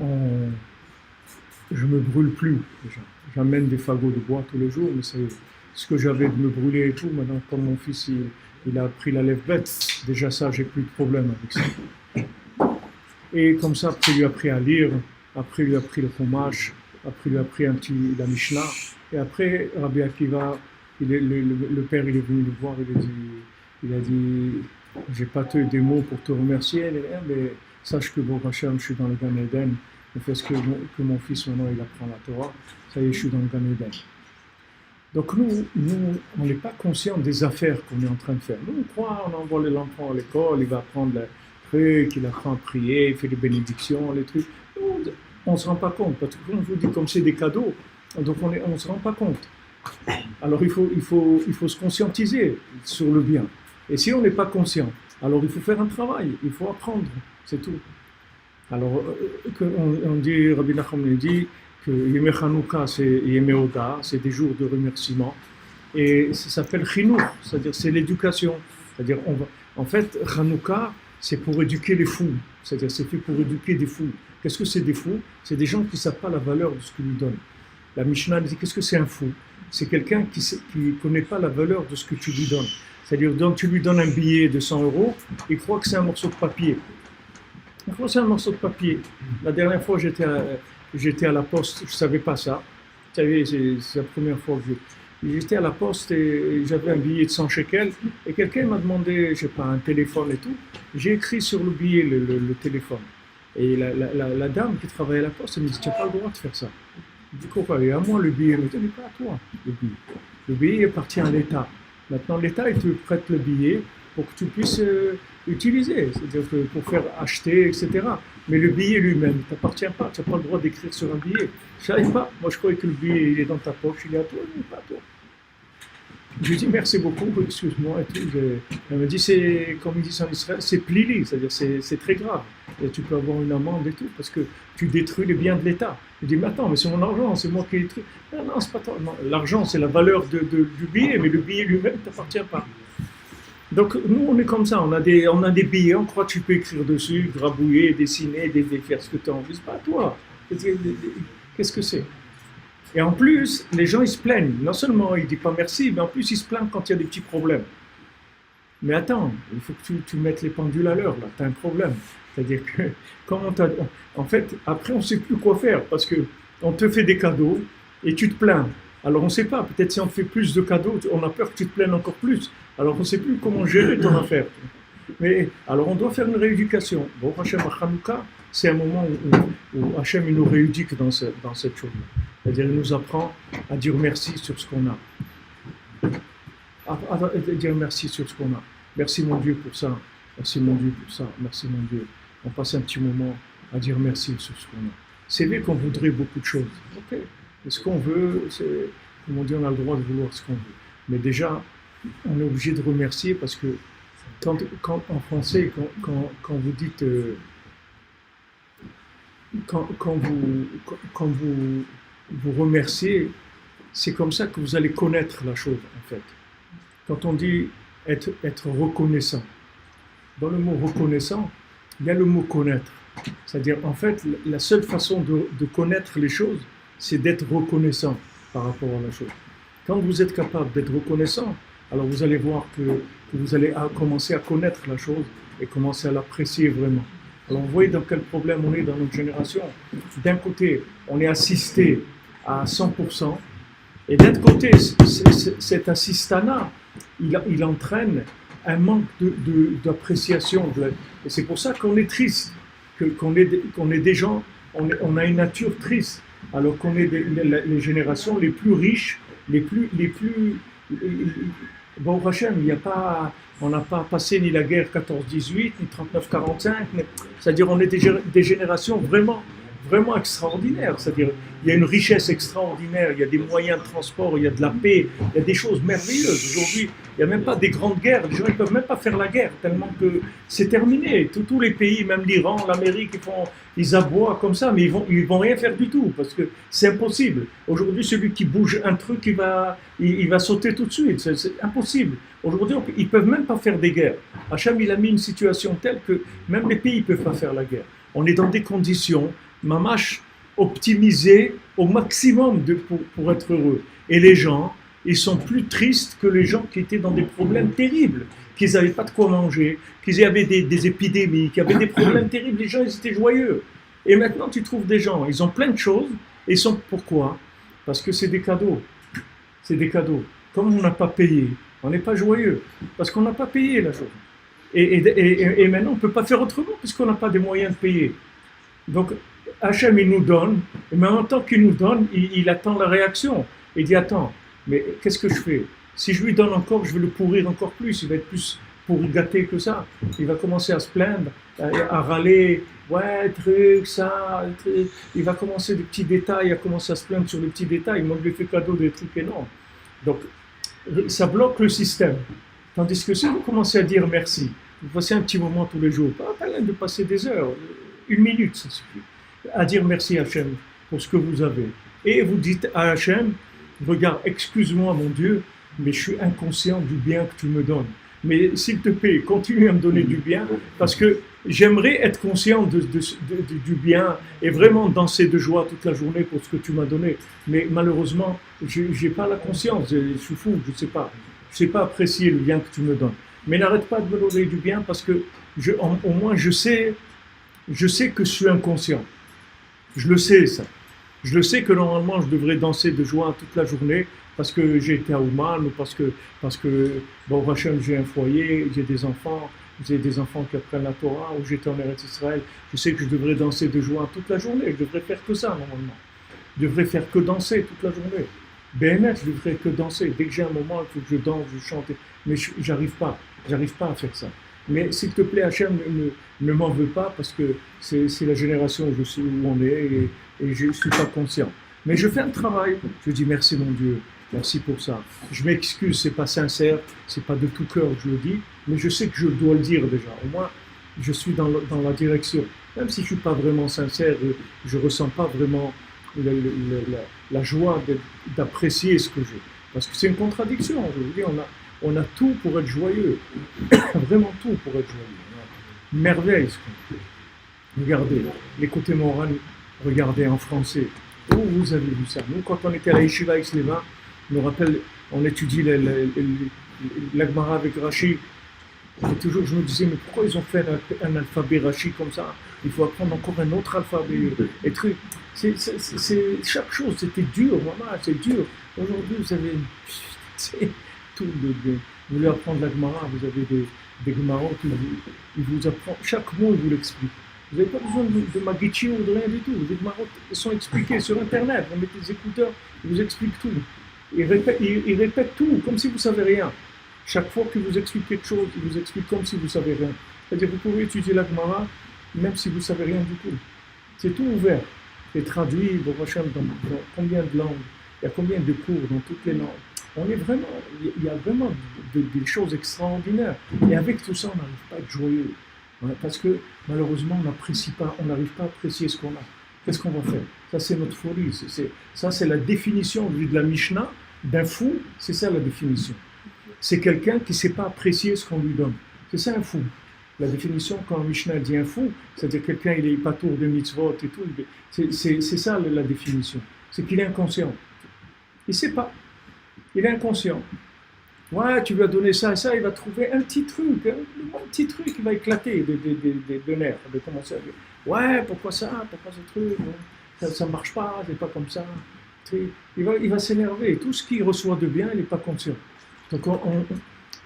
me brûle plus. Déjà. J'amène des fagots de bois tous les jours, mais c'est ce que j'avais de me brûler et tout. Maintenant, comme mon fils, il a appris la lève-bête, déjà ça, j'ai plus de problème avec ça. Et comme ça, après, il lui a appris à lire, après, il lui a appris le Chumash, après, il lui a appris la Mishnah. Et après, Rabbi Akiva, le père, il est venu le voir, il a dit, j'ai pas des mots pour te remercier, mais sache que bon, Hachem, je suis dans le Gan Eden. Le fait que mon fils, maintenant, il apprend la Torah, ça y est, je suis dans le Gan Eden. Donc nous, on n'est pas conscient des affaires qu'on est en train de faire. Nous, on croit, on envoie l'enfant à l'école, il va apprendre le truc, il apprend à prier, il fait des bénédictions, les trucs. Nous, on ne se rend pas compte, parce que quand on vous dit comme c'est des cadeaux, donc on ne se rend pas compte. Alors il faut se conscientiser sur le bien. Et si on n'est pas conscient, alors il faut faire un travail, il faut apprendre, c'est tout. Alors, on dit, Rabbi Nachman dit que Yemé Chanouka, c'est Yemé Oda, c'est des jours de remerciement. Et ça s'appelle Chinour, c'est-à-dire c'est l'éducation. C'est-à-dire, en fait, Chanouka, c'est pour éduquer les fous. C'est-à-dire, c'est fait pour éduquer des fous. Qu'est-ce que c'est des fous? C'est des gens qui ne savent pas la valeur de ce qu'ils lui donnent. La Mishnah dit, qu'est-ce que c'est un fou? C'est quelqu'un qui ne connaît pas la valeur de ce que tu lui donnes. C'est-à-dire, donc, tu lui donnes un billet de 100 €, il croit que c'est un morceau de papier. Il croit que c'est un morceau de papier. La dernière fois, j'étais à la poste, je ne savais pas ça. Vous savez, c'est la première fois que j'étais à la poste et j'avais un billet de 100 shekels et quelqu'un m'a demandé, je sais pas, un téléphone et tout. J'ai écrit sur le billet le téléphone. Et la dame qui travaillait à la poste, elle me dit, tu n'as pas le droit de faire ça. Je dis, pourquoi? Et à moi le billet, mais n'est pas à toi, le billet. Le billet appartient à l'État. Maintenant, l'État, il te prête le billet pour que tu puisses utiliser, c'est-à-dire que pour faire acheter, etc. Mais le billet lui-même ne t'appartient pas, tu n'as pas le droit d'écrire sur un billet. Je ne savais pas, moi je croyais que le billet il est dans ta poche, il est à toi, il n'est pas à toi. Je lui dis merci beaucoup, excuse-moi et tout. Elle me dit, c'est, comme ils disent en Israël, c'est plili, c'est-à-dire c'est très grave. Et tu peux avoir une amende et tout, parce que tu détruis les biens de l'État. Je dis, mais attends, mais c'est mon argent, c'est moi qui ai détruit. Non, c'est pas toi. Non, l'argent, c'est la valeur du billet, mais le billet lui-même ne t'appartient pas. Donc nous, on est comme ça, on a des billets, on croit que tu peux écrire dessus, grabouiller, dessiner, faire ce que tu as envie. C'est pas à toi. Qu'est-ce que c'est? Et en plus, les gens, ils se plaignent. Non seulement ils ne disent pas merci, mais en plus, ils se plaignent quand il y a des petits problèmes. Mais attends, il faut que tu mettes les pendules à l'heure, là, tu as un problème. C'est-à-dire que, en fait, après, on ne sait plus quoi faire, parce qu'on te fait des cadeaux et tu te plains. Alors, on ne sait pas, peut-être si on te fait plus de cadeaux, on a peur que tu te plaignes encore plus. Alors, on ne sait plus comment gérer ton affaire. Mais, alors, on doit faire une rééducation. Bon, Hachem à Hanouka, c'est un moment où Hachem il nous rééduque dans cette chose-là. C'est-à-dire, il nous apprend à dire merci sur ce qu'on a. à dire merci sur ce qu'on a. Merci mon Dieu pour ça. Merci mon Dieu pour ça. Merci mon Dieu. On passe un petit moment à dire merci sur ce qu'on a. C'est vrai qu'on voudrait beaucoup de choses. Ok. Et ce qu'on veut, c'est, comme on dit, on a le droit de vouloir ce qu'on veut. Mais déjà, on est obligé de remercier parce que quand en français, quand vous dites, quand vous remerciez, c'est comme ça que vous allez connaître la chose en fait. Quand on dit être reconnaissant, dans le mot reconnaissant, il y a le mot connaître. C'est-à-dire, en fait, la seule façon de connaître les choses, c'est d'être reconnaissant par rapport à la chose. Quand vous êtes capable d'être reconnaissant, alors vous allez voir que vous allez commencer à connaître la chose et commencer à l'apprécier vraiment. Alors vous voyez dans quel problème on est dans notre génération. D'un côté, on est assisté à 100%, et d'un côté, cet assistanat, il entraîne un manque d'appréciation. Et c'est pour ça qu'on est triste, qu'on est des gens, on a une nature triste, alors qu'on est les générations les plus riches, les plus bon, Hachem, on n'a pas passé ni la guerre 14-18, ni 39-45, c'est-à-dire on est des générations vraiment extraordinaires, c'est-à-dire il y a une richesse extraordinaire, il y a des moyens de transport, il y a de la paix, il y a des choses merveilleuses. Aujourd'hui, il n'y a même pas des grandes guerres, les gens ne peuvent même pas faire la guerre, tellement que c'est terminé. Tous les pays, même l'Iran, l'Amérique, ils aboient comme ça, mais ils vont rien faire du tout, parce que c'est impossible. Aujourd'hui, celui qui bouge un truc, il va sauter tout de suite, c'est impossible. Aujourd'hui, ils ne peuvent même pas faire des guerres. Hachem, il a mis une situation telle que même les pays ne peuvent pas faire la guerre. On est dans des conditions mamash optimisé au maximum pour être heureux. Et les gens, ils sont plus tristes que les gens qui étaient dans des problèmes terribles, qu'ils n'avaient pas de quoi manger, qu'ils avaient des épidémies, qu'ils avaient des problèmes terribles. Les gens, ils étaient joyeux. Et maintenant, tu trouves des gens, ils ont plein de choses, et ils sont pourquoi? Parce que c'est des cadeaux. C'est des cadeaux. Comme on n'a pas payé, on n'est pas joyeux, parce qu'on n'a pas payé la chose. Et maintenant, on ne peut pas faire autrement, puisqu'on n'a pas des moyens de payer. Donc, Hachem, il nous donne, mais en même temps qu'il nous donne, il attend la réaction. Il dit, attends, mais qu'est-ce que je fais? Si je lui donne encore, je vais le pourrir encore plus, il va être plus pourri gâté que ça. Il va commencer à se plaindre, à râler, ouais, truc, ça, truc. Il va commencer des petits détails, à commencer à se plaindre sur les petits détails. Moi, je lui fais cadeau des trucs énormes. Donc, ça bloque le système. Tandis que si vous commencez à dire merci, vous passez un petit moment tous les jours, pas l'air de passer des heures, 1 minute, ça suffit, à dire merci Hachem pour ce que vous avez. Et vous dites à Hachem, regarde, excuse-moi mon Dieu, mais je suis inconscient du bien que tu me donnes. Mais s'il te plaît, continue à me donner du bien, parce que j'aimerais être conscient du bien et vraiment danser de joie toute la journée pour ce que tu m'as donné. Mais malheureusement, je n'ai pas la conscience, je suis fou, je ne sais pas apprécier le bien que tu me donnes. Mais n'arrête pas de me donner du bien parce que au moins je sais que je suis inconscient. Je le sais ça. Je le sais que normalement je devrais danser de joie toute la journée parce que j'ai été à Ouman ou parce que bon, Hachem, j'ai un foyer, j'ai des enfants qui apprennent la Torah, ou j'étais en Eretz Israël. Je sais que je devrais danser de joie toute la journée. Je devrais faire que ça normalement. Je devrais faire que danser toute la journée. BNF, je devrais que danser. Dès que j'ai un moment, il faut que je danse, je chante. Mais j'arrive pas à faire ça. Mais s'il te plaît, Hachem, ne m'en veux pas parce que c'est la génération où je suis, où on est et je ne suis pas conscient. Mais je fais un travail. Je dis merci mon Dieu, merci pour ça. Je m'excuse, c'est pas sincère, c'est pas de tout cœur que je le dis, mais je sais que je dois le dire déjà. Au moins, je suis dans la direction. Même si je suis pas vraiment sincère, je ressens pas vraiment la joie d'apprécier ce que j'ai. Parce que c'est une contradiction. Je vous dis, on a tout pour être joyeux. Vraiment tout pour être joyeux. Merveille ce qu'on fait. Regardez, les côtés moraux, regardez en français. Où vous avez vu ça? Nous, quand on était à la Yeshiva Slema, on étudie l'Agmara avec Rashi. Et toujours, je me disais, mais pourquoi ils ont fait un alphabet Rashi comme ça? Il faut apprendre encore un autre alphabet. Et truc. Chaque chose, c'était dur, maman, c'est dur. Aujourd'hui, vous avez tout. Vous voulez apprendre la Gemara, vous avez des Gemaras qui vous apprennent. Chaque mot, il vous l'explique. Vous n'avez pas besoin de Magichi ou de rien du tout. Les Gemaras sont expliqués sur Internet. Vous mettez des écouteurs, ils vous expliquent tout. Ils répètent tout, comme si vous ne savez rien. Chaque fois que vous explique quelque chose, il vous explique comme si vous ne savez rien. C'est-à-dire vous pouvez étudier la Gemara même si vous ne savez rien du tout. C'est tout ouvert. C'est traduit, Baruch Hashem, dans combien de langues, il y a combien de cours dans toutes les langues. Il y a vraiment des choses extraordinaires. Et avec tout ça, on n'arrive pas à être joyeux. Parce que malheureusement, on n'arrive pas à apprécier ce qu'on a. Qu'est-ce qu'on va faire? Ça, c'est notre folie. Ça, c'est la définition de la Mishnah d'un fou. C'est ça la définition. C'est quelqu'un qui ne sait pas apprécier ce qu'on lui donne. C'est ça un fou. La définition, quand Mishnah dit un fou, c'est-à-dire quelqu'un, il n'est pas tour de mitzvot et tout. C'est ça la définition. C'est qu'il est inconscient. Il ne sait pas. Il est inconscient. Ouais, tu lui as donné ça et ça, il va trouver un petit truc, un petit truc, il va éclater de nerfs, de commencer à dire ouais, pourquoi ça, pourquoi ce truc, ça ne marche pas, c'est pas comme ça. Il va s'énerver. Tout ce qu'il reçoit de bien, il n'est pas conscient. Donc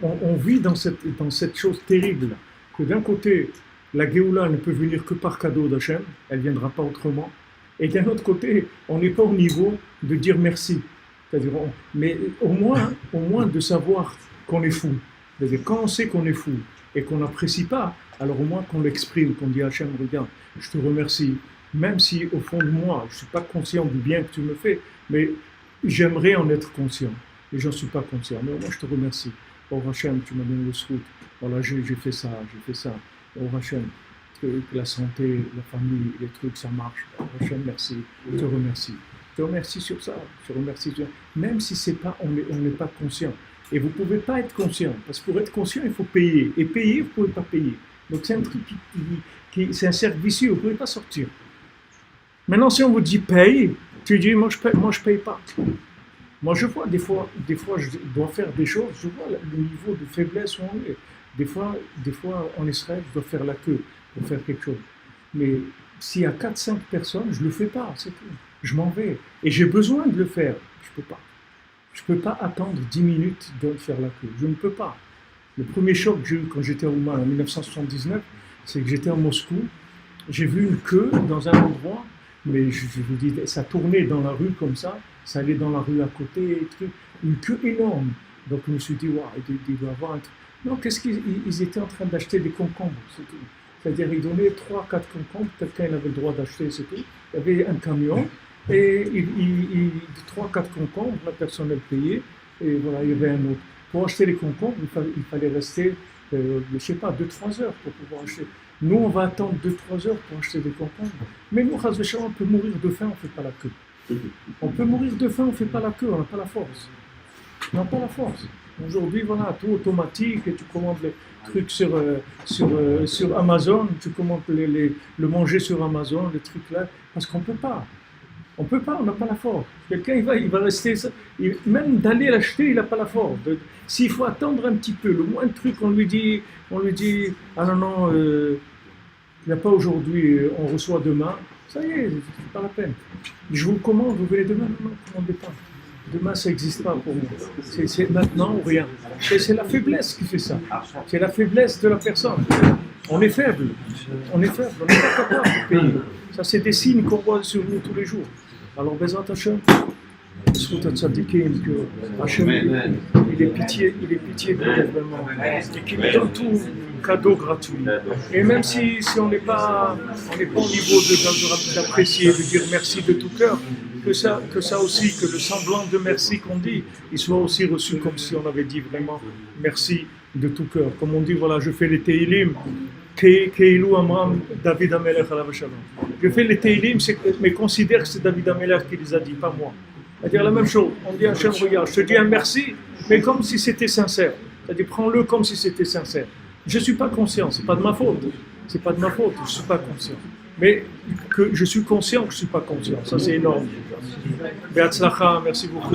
on vit dans cette chose terrible, que d'un côté, la Géoula ne peut venir que par cadeau d'Hachem, elle ne viendra pas autrement, et d'un autre côté, on n'est pas au niveau de dire merci. C'est-à-dire, mais au moins de savoir qu'on est fou. C'est-à-dire, quand on sait qu'on est fou et qu'on n'apprécie pas, alors au moins qu'on l'exprime, qu'on dit à Hachem, regarde, je te remercie, même si au fond de moi, je ne suis pas conscient du bien que tu me fais, mais j'aimerais en être conscient. Et je n'en suis pas conscient. Mais au moins, je te remercie. Oh Hachem, tu m'as donné le scout. Voilà, j'ai fait ça. Oh Hachem, que la santé, la famille, les trucs, ça marche. Oh Hachem, merci. Je te remercie. Je te remercie sur ça, je te remercie sur ça. Même si c'est pas, on n'est pas conscient. Et vous ne pouvez pas être conscient, parce que pour être conscient, il faut payer. Et payer, vous ne pouvez pas payer. Donc c'est un truc c'est un cercle vicieux, vous ne pouvez pas sortir. Maintenant, si on vous dit paye, tu dis moi je paye pas. Moi je vois, des fois je dois faire des choses, je vois le niveau de faiblesse où on est. Des fois en Israël, je dois faire la queue pour faire quelque chose. Mais s'il y a 4-5 personnes, je ne le fais pas, c'est tout. Je m'en vais. Et j'ai besoin de le faire. Je ne peux pas. Je ne peux pas attendre 10 minutes de faire la queue. Je ne peux pas. Le premier choc que j'ai eu quand j'étais à Ouman en 1979, c'est que j'étais à Moscou. J'ai vu une queue dans un endroit, mais je vous dis, ça tournait dans la rue comme ça allait dans la rue à côté, une queue énorme. Donc je me suis dit, waouh, il doit y avoir un truc. Non, qu'est-ce qu'ils étaient en train d'acheter des concombres, c'est tout. C'est-à-dire, ils donnaient 3-4 concombres, quelqu'un avait le droit d'acheter, c'est tout. Il y avait un camion. Et 3-4 concombres, la personne elle payait, et voilà, il y avait un autre. Pour acheter les concombres, il fallait rester, je ne sais pas, 2-3 heures pour pouvoir acheter. Nous, on va attendre 2-3 heures pour acheter des concombres. Mais nous, on peut mourir de faim, on ne fait pas la queue. On peut mourir de faim, on ne fait pas la queue, on n'a pas la force. On n'a pas la force. Aujourd'hui, voilà, tout automatique, et tu commandes les trucs sur Amazon, tu commandes le manger sur Amazon, les trucs là, parce qu'on ne peut pas. On ne peut pas, on n'a pas la force. Quelqu'un, il va rester, même d'aller l'acheter, il n'a pas la force. S'il faut attendre un petit peu, le moindre truc, on lui dit, ah non, il n'y a pas aujourd'hui, on reçoit demain, ça y est, c'est pas la peine. Je vous le commande, vous venez demain, non, ne commandez pas. Demain, ça n'existe pas pour moi. C'est maintenant ou rien. C'est la faiblesse qui fait ça. C'est la faiblesse de la personne. On est faible. On n'est pas capable de payer. Ça, c'est des signes qu'on voit sur nous tous les jours. Alors, Bezat Hashem, que Hashem, il est pitié pour nous vraiment. Et qu'il nous donne tout cadeau gratuit. Et même si on n'est pas au niveau d'apprécier, de dire merci de tout cœur, que ça aussi, que le semblant de merci qu'on dit, il soit aussi reçu comme si on avait dit vraiment merci de tout cœur. Comme on dit, voilà, je fais les Teilim, Keilou Amram, David Amelech alav shalom. Je fais les Teilim, mais considère que c'est David Amelech qui les a dit, pas moi. C'est-à-dire la même chose, on dit à Hachem, regarde, je te dis un merci, mais comme si c'était sincère. C'est-à-dire, prends-le comme si c'était sincère. Je ne suis pas conscient, c'est pas de ma faute. C'est pas de ma faute, je ne suis pas conscient. Mais que je suis conscient que je ne suis pas conscient, ça c'est énorme. Be'atzlacha, merci beaucoup.